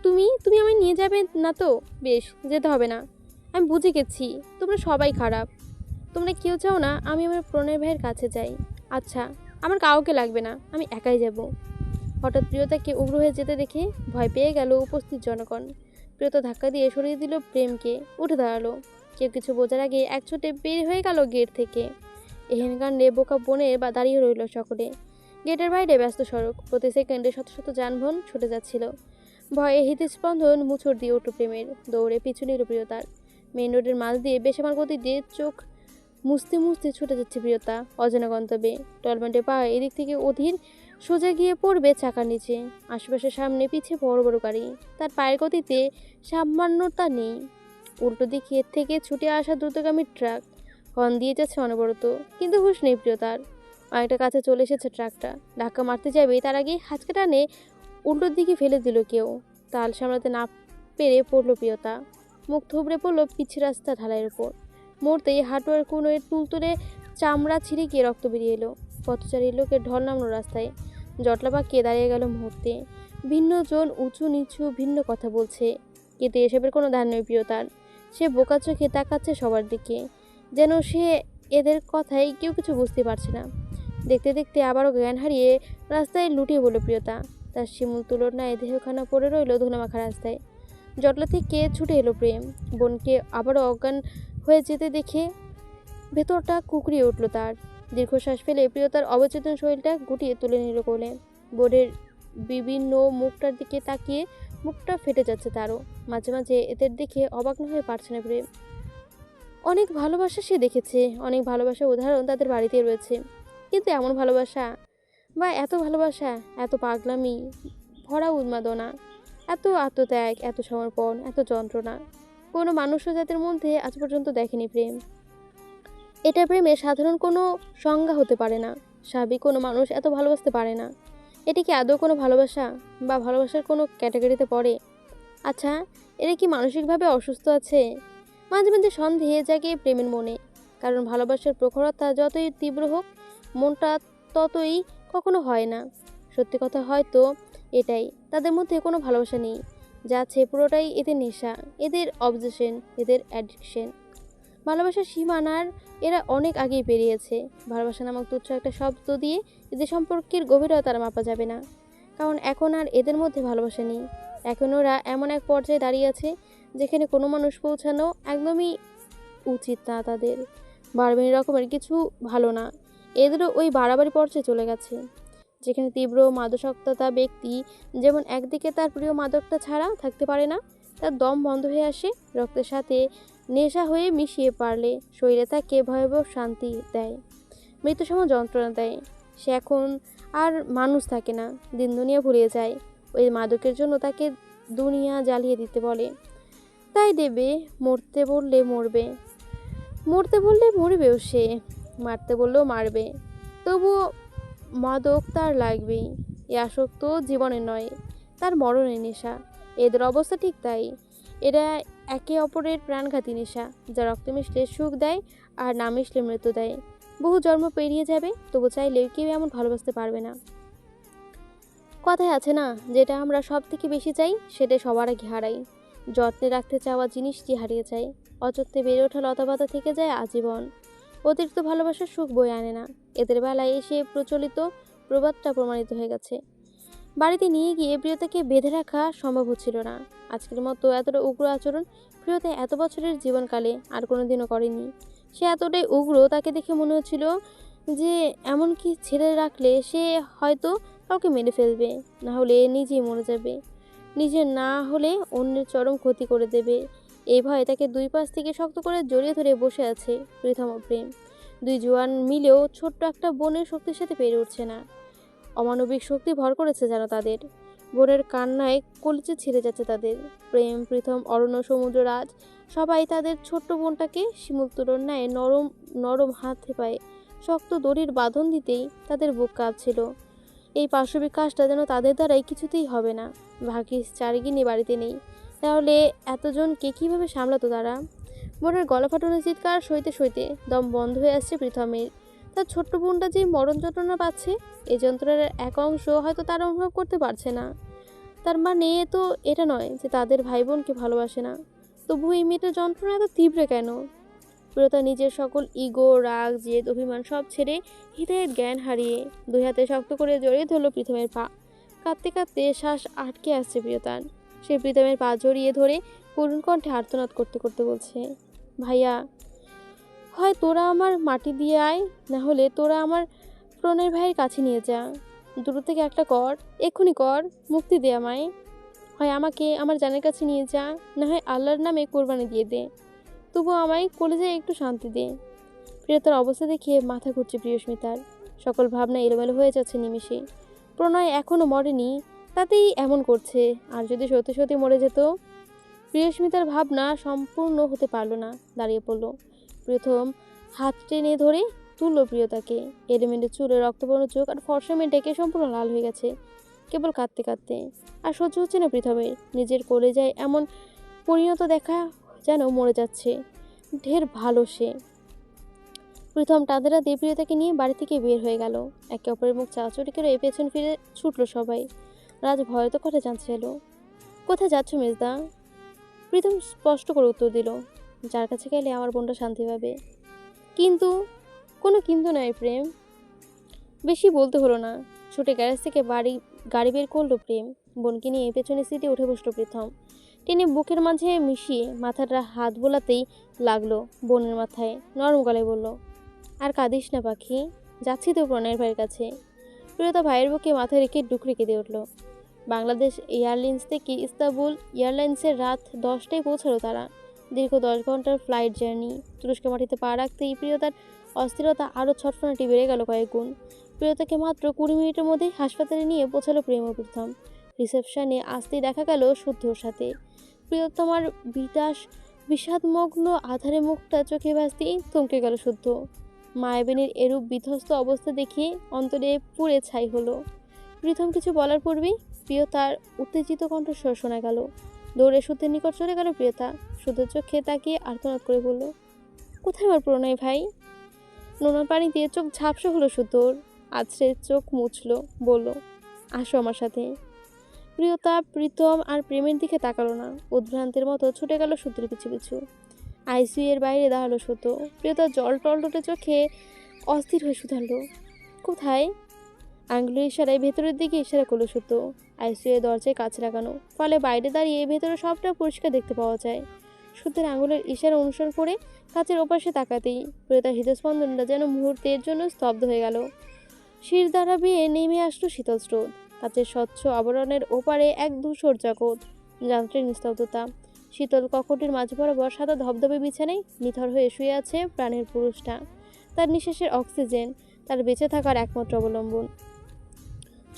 তুমি তুমি আমায় নিয়ে যাবে না তো? বেশ, যেতে হবে না। আমি বুঝে গেছি তোমরা সবাই খারাপ। তোমরা কেউ চাও না আমি আমার প্রণয় ভাইয়ের কাছে যাই। আচ্ছা, আমার কাউকে লাগবে না, আমি একাই যাব। হঠাৎ প্রিয়তাকে উগ্র হয়ে যেতে দেখে ভয় পেয়ে গেল উপস্থিত জনগণ। প্রিয়তা ধাক্কা দিয়ে সরিয়ে দিল প্রেমকে, উঠে দাঁড়ালো। কেউ কিছু বোঝার আগে এক ছুটে বের হয়ে গেল গেট থেকে। এহেন কাণ্ডে বোকা বনে বা দাঁড়িয়ে রইল সকলে। গেটের বাইরে ব্যস্ত সড়ক, প্রতি সেকেন্ডে শত শত যানবাহন ছুটে যাচ্ছিল। ভয়ে হৃদস্পন্দন মুচড় দিয়ে উঠল প্রেমের। দৌড়ে পিছু নিল প্রিয়তার। মেইন রোডের মাঝ দিয়ে বেসামাল গতিতে চোখ মুছতে মুছতে ছুটে যাচ্ছে প্রিয়তা অজানা গন্তব্যে। টলমেন্টে পা এদিক থেকে অধীর সোজা গিয়ে পড়বে চাকার নিচে। আশেপাশে সামনে পিছে বড় বড় গাড়ি, তার পায়ের গতিতে সামান্যতা নেই। উল্টো দিকে থেকে ছুটে আসা দ্রুতগামী ট্রাক হর্ন দিয়ে যাচ্ছে অনবরত, কিন্তু হুঁশ নেই প্রিয়তার। অনেকটা কাছে চলে এসেছে ট্রাকটা, ধাক্কা মারতে যাবে তার আগে হাঁচকা টানে উল্টোর দিকে ফেলে দিল কেউ। তাল সামলাতে না পেরে পড়ল প্রিয়তা, মুখ থুবড়ে পড়ল পিচ রাস্তা ঢালাইয়ের উপর। মরতেই হাঁটুয়ার কোণে তুলতুলে চামড়া ছিঁড়ে গিয়ে রক্ত বেরিয়ে এলো। পথচারী লোকের ঢল নামলো রাস্তায়। জটলা পাকিয়ে দাঁড়িয়ে গেল মুহূর্তে। ভিন্ন জন উঁচু নিচু ভিন্ন কথা বলছে, কিন্তু এসবের কোনো ধ্যান নেই প্রিয়তার। সে বোকা চোখে তাকাচ্ছে সবার দিকে, যেন সে এদের কথাই কেউ কিছু বুঝতে পারছে না। দেখতে দেখতে আবারও জ্ঞান হারিয়ে রাস্তায় লুটিয়ে বলল প্রিয়তা। তার শিমুল তুলনায় দেহখানা পড়ে রইল ধুলামাখা রাস্তায়। জটলা থেকে ছুটে এলো প্রেম। বোনকে আবারও অজ্ঞান হয়ে যেতে দেখে ভেতরটা কুকড়িয়ে উঠল তার। দীর্ঘশ্বাস ফেলে প্রিয়তার অবচেতন শরীরটা গুটিয়ে তুলে নিল কোলে। বোর্ডের বিভিন্ন মুখটার দিকে তাকিয়ে মুখটা ফেটে যাচ্ছে তারও। মাঝে মাঝে এদের দেখে অবাক না হয়ে পারছে না প্রেম। অনেক ভালোবাসা সে দেখেছে, অনেক ভালোবাসার উদাহরণ তাদের বাড়িতে রয়েছে, কিন্তু এমন ভালোবাসা, বা এত ভালোবাসা, এত পাগলামি ভরা উন্মাদনা, এত আত্মত্যাগ, এত সমর্পণ, এত যন্ত্রণা কোনো মানুষও যাদের মধ্যে আজ পর্যন্ত দেখেনি প্রেম। এটা প্রেমের সাধারণ কোনো সংজ্ঞা হতে পারে না। স্বাভাবিক কোনো মানুষ এত ভালোবাসতে পারে না। এটি কি আদৌ কোনো ভালোবাসা, বা ভালোবাসার কোনো ক্যাটাগরিতে পড়ে? আচ্ছা, এরা কি মানসিকভাবে অসুস্থ আছে? মাঝে মাঝে সন্দেহে জাগে প্রেমের মনে। কারণ ভালোবাসার প্রখরতা যতই তীব্র হোক, মনটা ততই কখনো হয় না। সত্যি কথা হয়তো এটাই, তাদের মধ্যে কোনো ভালোবাসা নেই। যা আছে পুরোটাই এদের নেশা, এদের অবজেশন, এদের অ্যাডিকশন। ভালোবাসার সীমানার এরা অনেক আগেই পেরিয়েছে। ভালোবাসা নামক তুচ্ছ একটা শব্দ দিয়ে এদের সম্পর্কের গভীরতা মাপা যাবে না। কারণ এখন আর এদের মধ্যে ভালোবাসা নেই। এখন ওরা এমন এক পর্যায়ে দাঁড়িয়ে আছে যেখানে কোনো মানুষ পৌঁছানো একদমই উচিত না তাদের। বাড়াবাড়ি রকমের কিছু ভালো না, এদেরও ওই বাড়াবাড়ি পর্যায়ে চলে গেছে, যেখানে তীব্র মাদকাসক্তা ব্যক্তি যেমন একদিকে তার প্রিয় মাদকটা ছাড়া থাকতে পারে না, তার দম বন্ধ হয়ে আসে, রক্তের সাথে নেশা হয়ে মিশিয়ে পারলে শরীরে তাকে ভয়াবহ শান্তি দেয়, মৃত্যুসম যন্ত্রণা দেয়। সে এখন আর মানুষ থাকে না, দিন দুনিয়া ভুলিয়ে যায়। ওই মাদকের জন্য তাকে দুনিয়া জ্বালিয়ে দিতে বলে, তাই দেবে। মরতে বললে মরবে, মরতে বললে মরবেও সে, মারতে বললেও মারবে। তবুও মাদক তার লাগবেই। এ আসক্ত জীবনের নয়, তার মরণের নেশা। এদের অবস্থা ঠিক তাই। এরা একে অপরের প্রাণঘাতী নেশা, যা রক্তে মিশলে সুখ দেয় আর না মিশলে মৃত্যু দেয়। বহু জন্ম পেরিয়ে যাবে, তবু চাইলেও কেউ এমন ভালোবাসতে পারবে না। কথায় আছে না, যেটা আমরা সব থেকে বেশি চাই সেটা সবার আগে হারাই। যত্নে রাখতে চাওয়া জিনিসটি হারিয়ে যায়। অযত্নে বেড়ে ওঠা লতাপাতা থেকে যায় আজীবন। অতিরিক্ত ভালোবাসার সুখ বয়ে আনে না। এদের বেলায় এসে প্রচলিত প্রবাদটা প্রমাণিত হয়ে গেছে। বাড়িতে নিয়ে গিয়ে প্রিয়তাকে বেঁধে রাখা সম্ভব হচ্ছিল না। আজকের মতো এতটা উগ্র আচরণ প্রিয়তা এত বছরের জীবনকালে আর কোনোদিনও করেনি। সে এতটাই উগ্র, তাকে দেখে মনে হচ্ছিল যে এমনকি ছেড়ে রাখলে সে হয়তো কাউকে মেরে ফেলবে, না হলে নিজেই মরে যাবে, নিজে না হলে অন্যের চরম ক্ষতি করে দেবে। এই ভয়ে তাকে দুই পাশ থেকে শক্ত করে জড়িয়ে ধরে বসে আছে প্রীতম প্রেম। দুই জোয়ান মিলেও ছোট্ট একটা বোনের শক্তির সাথে পেরে উঠছে না। অমানবিক শক্তি ভর করেছে যেন তাদের। বোনের কান্নায় কলিজা ছিঁড়ে যাচ্ছে তাদের। প্রেম, প্রীতম, অরণ্য, সমুদ্র, রাজ সবাই তাদের ছোট্ট বোনটাকে শিমুল তুলোর ন্যায় নরম নরম হাতে পায়ে শক্ত দড়ির বাঁধন দিতেই তাদের বুক কাঁপছিল। এই পাশবিক কাজটা যেন তাদের দ্বারাই কিছুতেই হবে না। ভাগ্যিস চারিগিনি বাড়িতে নেই, তাহলে এতজনকে কিভাবে সামলাতো তারা। বোনের গলা ফাটানো চিৎকার সইতে সইতে দম বন্ধ হয়ে আসছে প্রীতমের। তার ছোট্ট বোনটা যে মরণ যন্ত্রণা পাচ্ছে, এই যন্ত্রণার এক অংশ হয়তো তারা অনুভব করতে পারছে না। তার মানে তো এটা নয় যে তাদের ভাই বোনকে ভালোবাসে না, তবু এই মেয়েটার যন্ত্রণা এত তীব্র কেন? প্রিয়তা নিজের সকল ইগো, রাগ, জেদ, অভিমান সব ছেড়ে হৃদয়ের জ্ঞান হারিয়ে দুই হাতে শক্ত করে জড়িয়ে ধরল প্রীতমের পা। কাঁদতে কাঁদতে শ্বাস আটকে আসছে প্রিয়তার। সে প্রীতমের পা জড়িয়ে ধরে করুণ কণ্ঠে আর্তনাদ করতে করতে বলছে, ভাইয়া, হয় তোরা আমার মাটি দিয়ে আয়, না হলে তোরা আমার প্রণয়ের ভাইয়ের কাছে নিয়ে যা। দুটো থেকে একটা কর, এক্ষুনি কর, মুক্তি দে আমায়। হয় আমাকে আমার জানের কাছে নিয়ে যা, না হয় আল্লাহর নামে কোরবানি দিয়ে দে, তবু আমায় কলেজায় একটু শান্তি দে। প্রিয়তার অবস্থা দেখে মাথা ঘুরছে প্রিয়স্মিতার। সকল ভাবনা এলোমেলো হয়ে যাচ্ছে নিমেষে। প্রণয় এখনো মরেনি, তাতেই এমন করছে। আর যদি সত্যি সত্যি মরে যেত? প্রিয়স্মিতার ভাবনা সম্পূর্ণ হতে পারল না, দাঁড়িয়ে পড়ল। প্রথম হাত টেনে ধরে তুলল প্রিয়তাকে। এলোমেলো চুলে, রক্তবর্ণ চোখ আর ফর্সা মেয়ে ডেকে সম্পূর্ণ লাল হয়ে গেছে, কেবল কাঁদতে কাঁদতে। আর সহ্য হচ্ছে না প্রীতমের নিজের কলেজায় এমন পরিণত দেখা, যেন মরে যাচ্ছে। ঢের ভালো সে। প্রীতম টাঁদেরা দেবপ্রিয়তাকে নিয়ে বাড়ি থেকে বের হয়ে গেল। একে অপরের মুখ চাচুরি করে পেছন ফিরে ছুটল সবাই। রাজ ভয়ত কথা জানতে এলো, কোথায় যাচ্ছ মেজদা? প্রীতম স্পষ্ট করে উত্তর দিল, যার কাছে গেলে আমার বোনটা শান্তি পাবে। কিন্তু? কোনো কিন্তু নয় প্রেম, বেশি বলতে হলো না। ছুটে গ্যারেজ থেকে গাড়ি বের করলো প্রেম। বোনকে নিয়ে পেছনে সিটে উঠে বসলো প্রীতম। টেনে বুকের মাঝে মিশিয়ে মাথাটা হাত বোলাতেই লাগলো বোনের মাথায়। নরম গলায় বলল, আর কাঁদিস না পাখি, যাচ্ছি তো প্রণয়ের ভাইয়ের কাছে। প্রিয়তা ভাইয়ের বুকে মাথা রেখে ডুকরে কেঁদে উঠল। বাংলাদেশ এয়ারলাইন্স থেকে ইস্তাম্বুল এয়ারলাইন্সের রাত 10টায় পৌঁছালো তারা। দীর্ঘ 10 ঘন্টার ফ্লাইট জার্নি। তুরস্কের মাটিতে পা রাখতেই প্রিয়তার অস্থিরতা আরও ছটফটাটি বেড়ে গেল কয়েক গুণ। প্রিয়তাকে মাত্র 20 মিনিটের মধ্যেই হাসপাতালে নিয়ে পৌঁছালো প্রেম ও প্রীতম। রিসেপশনে আসতেই দেখা গেল শুদ্ধর সাথে। প্রিয়তমার বিষাদমগ্ন আধারে মুখটা চোখে ভাসতেই থমকে গেল শুদ্ধ। মায়াবিনীর এরূপ বিধ্বস্ত অবস্থা দেখে অন্তরে পুড়ে ছাই হলো। প্রীতম কিছু বলার পূর্বেই প্রিয়তার উত্তেজিত কণ্ঠস্বর শোনা গেল। দৌড়ে শুদ্ধের নিকট চলে গেল প্রিয়তা। শুদ্ধের চোখে তাকিয়ে আর্তনাদ করে বলল, কোথায় আমার প্রণয় ভাই? নোনা পানি দিয়ে চোখ ঝাপসা হলো শুদ্ধর। আছড়ে চোখ মুছল, বলল, আসো আমার সাথে। প্রিয়তা প্রীতম আর প্রেমের দিকে তাকালো না। উদ্ভ্রান্তের মতো ছুটে গেল শুদ্ধের পিছু পিছু। আইসিইউ এর বাইরে দাঁড়ালো শুদ্ধ। প্রিয়তা জল টলটলে চোখে অস্থির হয়ে শুধালো, কোথায়? আঙ্গুলের ইশারায় ভেতরের দিকে ইশারা করলো শুদ্ধ। আইসিইউ এর দরজায় কাছে লাগানো, ফলে বাইরে দাঁড়িয়ে ভেতরে সবটা পরিষ্কার দেখতে পাওয়া যায়। শুদ্ধের আঙ্গুলের ইশারা অনুসরণ করে কাচের ওপাশে তাকাতেই প্রিয়তার হৃদস্পন্দনটা যেন মুহূর্তের জন্য স্তব্ধ হয়ে গেল। শির দ্বারা বেয়ে নেমে আসলো শীতল স্রোত। কাচের স্বচ্ছ আবরণের ওপারে এক ধূসর জগৎ, যান্ত্রিক নিস্তব্ধতা। শীতল কক্ষটির মাঝ বরাবর সাদা ধবধবে বিছানায় নিথর হয়ে শুয়ে আছে প্রাণের পুরুষটা। তার নিঃশ্বাসের অক্সিজেন তার বেঁচে থাকার একমাত্র অবলম্বন।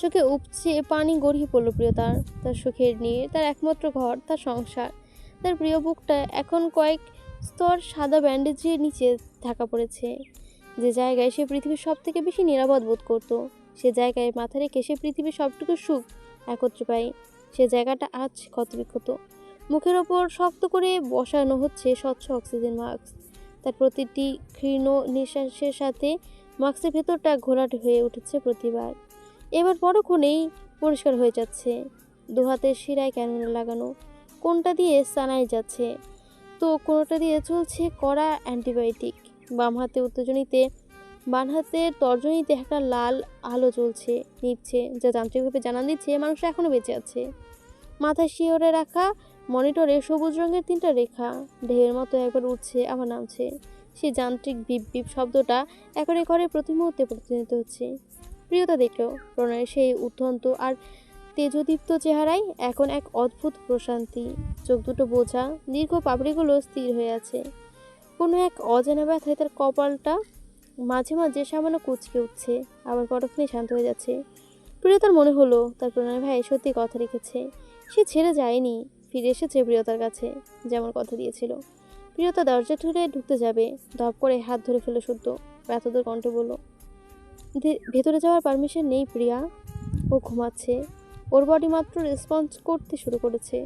চোখে উপচে পানি গড়িয়ে পড়ল প্রিয়তার। তার সুখের নীড়, তার একমাত্র ঘর, তার সংসার। তার প্রিয় বুকটা এখন কয়েক স্তর সাদা ব্যান্ডেজের নিচে ঢাকা পড়েছে। যে জায়গায় সে পৃথিবীর সব থেকে বেশি নিরাপদ বোধ করত, সে জায়গায় মাথা রেখে সে পৃথিবীর সবটুকু সুখ একত্রে পায়। সে জায়গাটা আজ ক্ষতবিক্ষত। মুখের ওপর শক্ত করে বসানো হচ্ছে স্বচ্ছ অক্সিজেন মাস্ক। তার প্রতিটি ক্ষীণ নিঃশ্বাসের সাথে মাস্কের ভেতরটা ঘোলাটে হয়ে উঠেছে প্রতিবার। এবার পরক্ষণেই পরিষ্কার হয়ে যাচ্ছে। দুহাতের শিরায় ক্যানুলা লাগানো, কোনটা দিয়ে সানাই যাচ্ছে, তো কোনোটা দিয়ে চলছে কড়া অ্যান্টিবায়োটিক। বাম হাতে উত্তেজনীতে, বাম হাতের তর্জনীতে একটা লাল আলো জ্বলছে, নিচ্ছে, যা যান্ত্রিকভাবে জানান দিচ্ছে মানুষ এখনো বেঁচে আছে। মাথায় শিওরে রাখা মনিটরে সবুজ রঙের 3টা রেখা ঢেউয়ের মতো একবার উঠছে আবার নামছে। সেই যান্ত্রিক বিপ বিপ শব্দটা একরে ঘরে প্রতি মুহূর্তে প্রতিনিধিত হচ্ছে। প্রিয়তা দেখল প্রণয়ের সেই উদ্ধন্ত আর তেজদীপ্ত চেহারায় এখন এক অদ্ভুত প্রশান্তি। চোখ দুটো বোঝা, দীর্ঘ পাপড়িগুলো স্থির হয়ে আছে। কোনো এক অজানা ব্যথায় তার কপালটা মাঝে মাঝে সামান্য কুঁচকে উঠছে, আবার পরক্ষণে শান্ত হয়ে যাচ্ছে। প্রিয়তার মনে হলো তার প্রণয় ভাই সত্যি কথা রেখেছে। সে ছেড়ে যায়নি, ফিরে এসেছে প্রিয়তার কাছে, যেমন কথা দিয়েছিল। প্রিয়তা দরজা ঠুলে ঢুকতে যাবে, ধপ করে হাত ধরে ফেলে শুদ্ধ। ব্যথদের কণ্ঠে বলল, ভেতরে যাওয়ার পারমিশন নেই প্রিয়া। ও ঘুমাচ্ছে, ওর বডি মাত্র রেসপন্স করতে শুরু করেছে।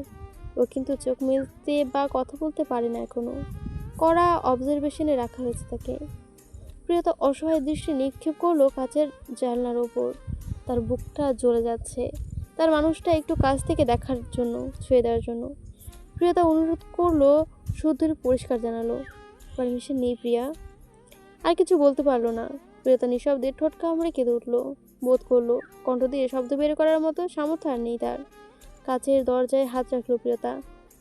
ও কিন্তু চোখ মেলতে বা কথা বলতে পারে না এখনো। কড়া অবজারভেশনে রাখা হয়েছে তাকে। প্রিয়তা অসহায় দৃষ্টি নিক্ষেপ করলো কাচের জানলার ওপর। তার বুকটা জ্বলে যাচ্ছে। তার মানুষটা একটু কাছ থেকে দেখার জন্য, ছুঁয়ে দেওয়ার জন্য। প্রিয়তা অনুরোধ করলো, শুদ্ধের পরিষ্কার জানালো, পারমিশন নেই প্রিয়া। আর কিছু বলতে পারলো না। প্রিয়তা নিঃশব্দে ঠোঁট কামড়ে কেঁদে উঠলো। বোধ করলো কণ্ঠ দিয়ে শব্দ বের করার মতো সামর্থ্য আর নেই তার। কাচের দরজায় হাত রাখলো প্রিয়তা।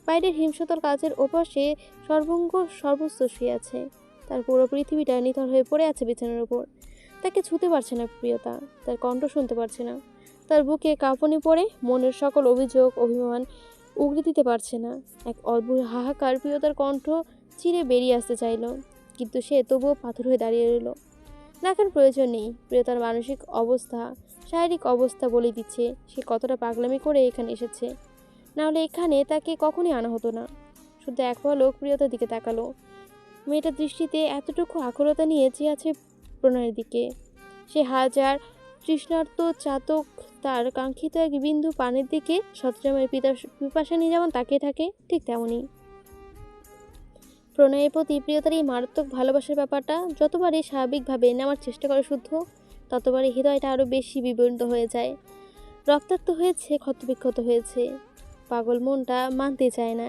বাইরের হিমশীতল কাচের ওপাশে সর্বঙ্গ সর্বস্ব শুয়ে আছে। তার পুরো পৃথিবীটা নিথর হয়ে পড়ে আছে বিছানার উপর। তাকে ছুতে পারছে না প্রিয়তা, তার কণ্ঠ শুনতে পারছে না। তার বুকে কাঁপুনি পড়ে মনের সকল অভিযোগ অভিমান উগড়ে দিতে পারছে না। এক অদ্ভুত হাহাকার প্রিয়তার কণ্ঠ চিরে বেরিয়ে আসতে চাইল, কিন্তু সে তবুও পাথর হয়ে দাঁড়িয়ে রইল। দেখার প্রয়োজন নেই। প্রিয়তার মানসিক অবস্থা, শারীরিক অবস্থা বলে দিচ্ছে সে কতটা পাগলামি করে এখানে এসেছে। নাহলে এখানে তাকে কখনই আনা হতো না। শুধু এক পলক প্রিয়তার দিকে তাকালো। মেয়েটার দৃষ্টিতে এতটুকু আকুলতা নিয়ে চেয়ে আছে প্রণয়ের দিকে। সে হাজার তৃষ্ণার্ত চাতক তার কাঙ্ক্ষিত এক বিন্দু পানের দিকে শতজামের পিপাসা নিয়ে যেমন তাকিয়ে থাকে, ঠিক তেমনই প্রণয়ের প্রতি প্রিয়তার এই মারাত্মক ভালোবাসার ব্যাপারটা যতবারই স্বাভাবিকভাবে নেওয়ার চেষ্টা করে শুদ্ধ, ততবারই হৃদয়টা আরও বেশি বিবর্ণিত হয়ে যায়। রক্তাক্ত হয়েছে, ক্ষতবিক্ষত হয়েছে। পাগল মনটা মানতে চায় না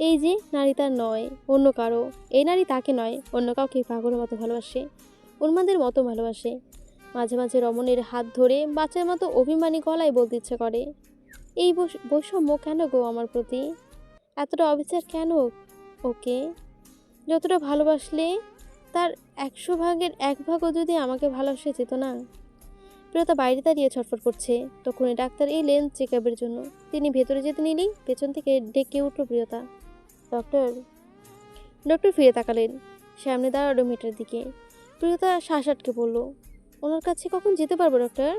এই যে নারী তার নয়, অন্য কারো। এই নারী তাকে নয়, অন্য কাউকে পাগলের মতো ভালোবাসে, উন্মাদের মতো ভালোবাসে। মাঝে মাঝে রমণের হাত ধরে বাচ্চার মতো অভিমানী গলায় বলতে ইচ্ছে করে, এই বৈষম্য কেন গো আমার প্রতি? এতটা অবিচার কেন ওকে? যতটা ভালোবাসলে তার 100 ভাগের 1 ভাগও যদি আমাকে ভালোবাসে যেত না। প্রিয়তা বাইরে দাঁড়িয়ে ছটফট করছে। তখনই ডাক্তার এলেন চেক আপের জন্য। তিনি ভেতরে যেতে নিলেই পেছন থেকে ডেকে উঠল প্রিয়তা, ডক্টর। ডক্টর ফিরে তাকালেন। সামনে দাঁড়ালো মেয়েটার দিকে। প্রিয়তা শ্বাস আটকে পড়ল। ওনার কাছে কখন যেতে পারবো ডক্টর?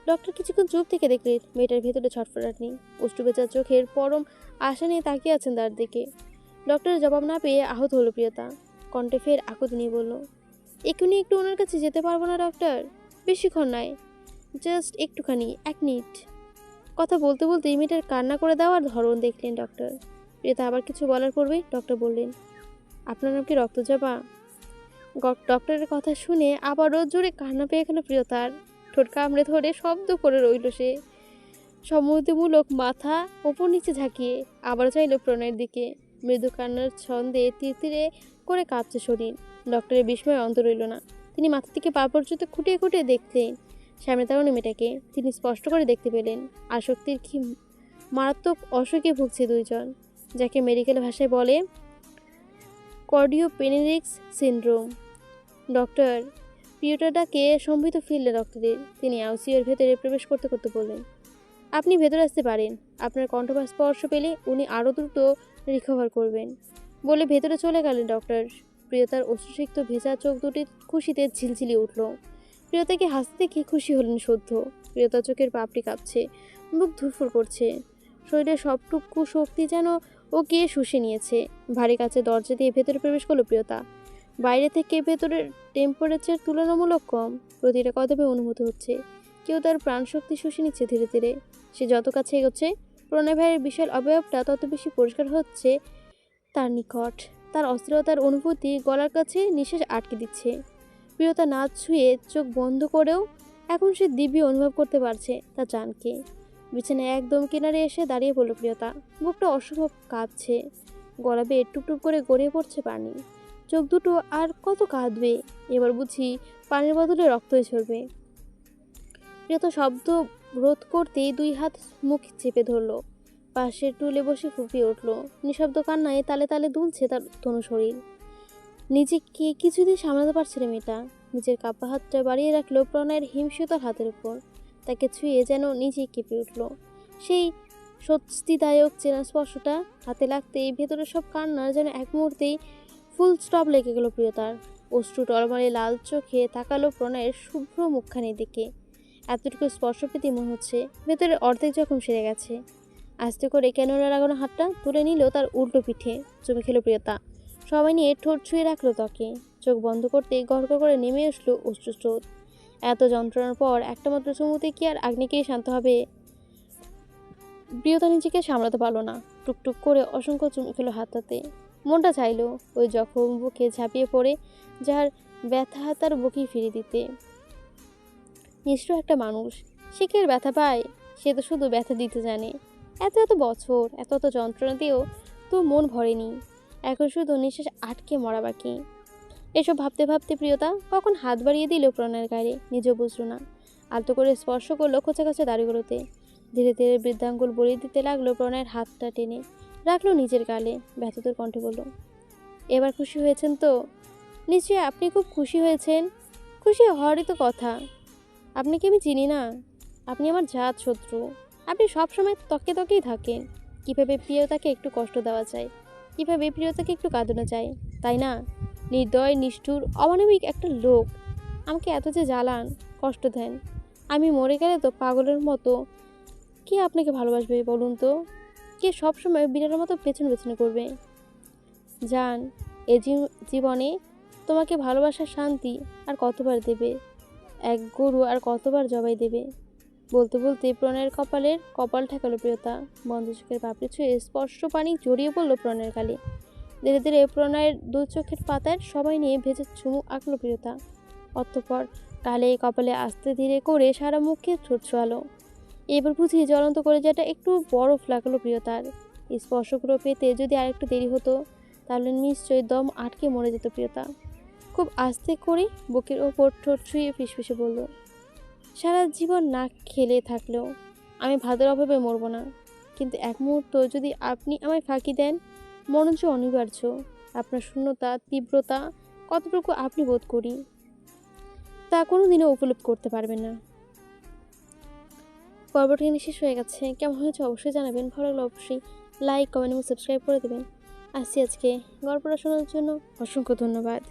ডক্টর কিছুক্ষণ চুপ থেকে দেখলেন মেয়েটার ভেতরে ছটফটাট নেই। অশ্রু বেচার চোখের পরম আশা নিয়ে তাকিয়ে আছেন তার দিকে। ডক্টরের জবাব না পেয়ে আহত হলো প্রিয়তা। কণ্ঠে ফের আকুতি নিয়ে বলল, এক্ষুনি একটু ওনার কাছে যেতে পারবো না ডক্টর? বেশিক্ষণ নয়, জাস্ট একটুখানি, 1 মিনিট। কথা বলতে বলতে মেয়েটার কান্না করে দেওয়ার ধরন দেখলেন ডক্টর। প্রিয়তা আবার কিছু বলার পূর্বেই ডক্টর বললেন, আপনার নাম কি রক্তজবা? ডক্টরের কথা শুনে আবারও জোরে কান্না পেয়ে গেল প্রিয়তার। ঠোঁট কামড়ে ধরে শব্দ করে রইল সে। সম্মতিমূলক মাথা ওপর নিচে ঝাঁকিয়ে আবার চাইল প্রণয়ের দিকে। মৃদু কান্নার ছন্দে তিরতিরে করে কাঁপছে শরীর। ডক্টরের বিস্ময় অন্ত রইল না। তিনি মাথা থেকে পা পর্যন্ত খুঁটিয়ে খুঁটিয়ে দেখলেন সামনে দাঁড়ানো মেয়েটাকে। তিনি স্পষ্ট করে দেখতে পেলেন আসক্তির কি মারাত্মক অসুখে ভুগছে দুইজন, যাকে মেডিকেল ভাষায় বলে কর্ডিওপেনিরিক্স সিনড্রোম। ডক্টর, প্রিয়টাকে সম্ভিত ফিরলে ডক্টরের। তিনি আইসিইউর ভেতরে প্রবেশ করতে করতে বললেন, আপনি ভেতরে আসতে পারেন। আপনার কণ্ঠপাত স্পর্শ পেলে উনি আরও দ্রুত রিকভার করবেন। বলে ভেতরে চলে গেলেন ডক্টর। প্রিয়তার অশ্রুসিক্ত ভেজা চোখ দুটি খুশিতে ঝিলঝিলিয়ে উঠল। প্রিয়তাকে হাসতে দেখে খুশি হলেন শুদ্ধ। প্রিয়তার চোখের পাপড়ি কাঁপছে, মুখ ধুরফুর করছে। শরীরের সবটুকু শক্তি যেন ওকে শুষে নিয়েছে। ভারী কাছে দরজা দিয়ে ভেতরে প্রবেশ করলো প্রিয়তা। বাইরে থেকে ভেতরের টেম্পারেচার তুলনামূলক কম। প্রতিটা কদমে অনুভূত হচ্ছে কেউ তার প্রাণশক্তি শুষে নিচ্ছে ধীরে ধীরে। সে যত কাছে এগোচ্ছে প্রণয় ভাইয়ের বিশাল অবয়বটা তত বেশি পরিষ্কার হচ্ছে তার নিকট। তার অস্থিরতার অনুভূতি গলার কাছে নিঃশ্বাস আটকে দিচ্ছে। প্রিয়তা নাচ ছুঁয়ে চোখ বন্ধ করেও এখন সে দিব্যি অনুভব করতে পারছে তার জানকে। বিছানায় একদম কিনারে এসে দাঁড়িয়ে পড়ল প্রিয়তা। বুকটা অসম্ভব কাঁপছে, গলা বেয়ে টুকটুক করে গড়িয়ে পড়ছে পানি। চোখ দুটো আর কত কাঁদবে? এবার বুঝি পানির বদলে রক্তই ঝরবে। প্রিয়তা শব্দ রোধ করতেই 2 হাত মুখ চেপে ধরল। পাশের টুলে বসে ফুঁপিয়ে উঠল। নিঃশব্দ কান্নায় তালে তালে দুলছে তার তনু শরীর। নিজেকে কিছুদিন সামলাতে পারছে না মেয়েটা। নিজের কাপা হাতটা বাড়িয়ে রাখলো প্রণয়ের হিমশীতল হাতের উপর। তাকে ছুঁয়ে যেন নিজেই কেঁপে উঠল। সেই স্বস্তিদায়ক চেনা স্পর্শটা হাতে লাগতেই ভেতরে সব কান্নার যেন এক মুহূর্তেই ফুল স্টপ লেগে গেল প্রিয়তার। অশ্রু টলমলে লাল চোখে তাকালো প্রণয়ের শুভ্র মুখখানির দিকে। এতটুকু স্পর্শ পেতে মনে হচ্ছে ভেতরের অর্ধেক জখম সেরে গেছে। আস্তে করে ক্যানোলা লাগানো হাতটা তুলে নিল তার উল্টো পিঠে, চুমে খেলো প্রিয়তা। সবাই নিয়ে ঠোঁট ছুঁয়ে রাখলো তাকে। চোখ বন্ধ করতে গড়গড় করে নেমে আসলো অশ্রুস্রোত। এত যন্ত্রণার পর একটা মাত্র চুমুতে কি আর আগ্নেয়গিরি শান্ত হবে? প্রিয়তা নিজেকে সামলাতে পারলো না, টুকটুক করে অসংখ্য চুমু খেলো হাতটাতে। মনটা চাইলো ওই জখম বুকে ঝাঁপিয়ে পড়ে যার ব্যথা তার বুকেই ফিরে দিতে। নিষ্ঠুর একটা মানুষ, সে কি আর ব্যথা পায়? সে তো শুধু ব্যথা দিতে জানে। এত এত বছর এত এত যন্ত্রণা দিয়েও তো মন ভরেনি, এখন শুধু নিঃশ্বাস আটকে মরা বাকি। এসব ভাবতে ভাবতে প্রিয়তা কখন হাত বাড়িয়ে দিল প্রণয়ের গায়ে নিজেও বুঝলো না। আলতো করে স্পর্শ করলো খোঁচা খোঁচা দাড়িগুলোতে। ধীরে ধীরে বৃদ্ধাঙ্গুল বলিয়ে দিতে লাগলো প্রণয়ের হাতটা টেনে রাখলো নিজের গালে। ব্যথিতর কণ্ঠে বলল, এবার খুশি হয়েছেন তো? নিশ্চয়ই আপনি খুব খুশি হয়েছেন। খুশি হওয়ারই তো কথা। আপনাকে আমি চিনি না, আপনি আমার জাত শত্রু। আপনি সবসময় তকে তকেই থাকেন। কীভাবে প্রিয়তাকে একটু কষ্ট দেওয়া যায়, কীভাবে প্রিয়তাকে একটু কাঁদানো যায়, তাই না? নির্দয় নিষ্ঠুর অমানবিক একটা লোক। আমাকে এত যে জ্বালান, কষ্ট দেন। আমি মরে গেলে তো পাগলের মতো কে আপনাকে ভালোবাসবে বলুন তো? কে সবসময় বিড়ালের মতো পেছনে পেছনে করবে? জান, এ জীবনে তোমাকে ভালোবাসার শান্তি আর কতবার দেবে? এক গরু আর কতবার জবাই দেবে? বলতে বলতে প্রণয়ের কপাল ঠেকালো প্রিয়তা। বন্ধ চোখের পাপড়ি ছুঁয়ে স্পর্শ পানি জড়িয়ে পড়লো প্রণয়ের গালে। ধীরে ধীরে প্রণয়ের দু চোখের পাতায় সবাই নিয়ে ভেজে চুমু আঁকলো প্রিয়তা। অতঃপর গালে কপালে আস্তে ধীরে করে সারা মুখে ঠোঁট ছোঁয়ালো। এবার বুঝি জ্বলন্ত করে যেটা একটু বরফ লাগলো প্রিয়তার। এই স্পর্শগুলো পেতে যদি আরেকটু দেরি হতো তাহলে নিশ্চয়ই দম আটকে মরে যেত প্রিয়তা। খুব আস্তে করে বুকের ওপর ঠোঁট ছুঁয়ে ফিসফিসে বলল, সারা জীবন না খেলে থাকলেও আমি ভাতের অভাবে মরবো না, কিন্তু এক মুহূর্ত যদি আপনি আমায় ফাঁকি দেন, মরণ যে অনিবার্য। আপনার শূন্যতা তীব্রতা কতটুকু আপনি বোধ করি তা কোনোদিনও উপলব্ধি করতে পারবেন না। পর্বটি এখানে শেষ হয়ে গেছে। কেমন হয়েছে অবশ্যই জানাবেন। ভালো লাগলে অবশ্যই লাইক কমেন্ট এবং সাবস্ক্রাইব করে দেবেন। আসছি আজকে গল্পটা শোনার জন্য অসংখ্য ধন্যবাদ।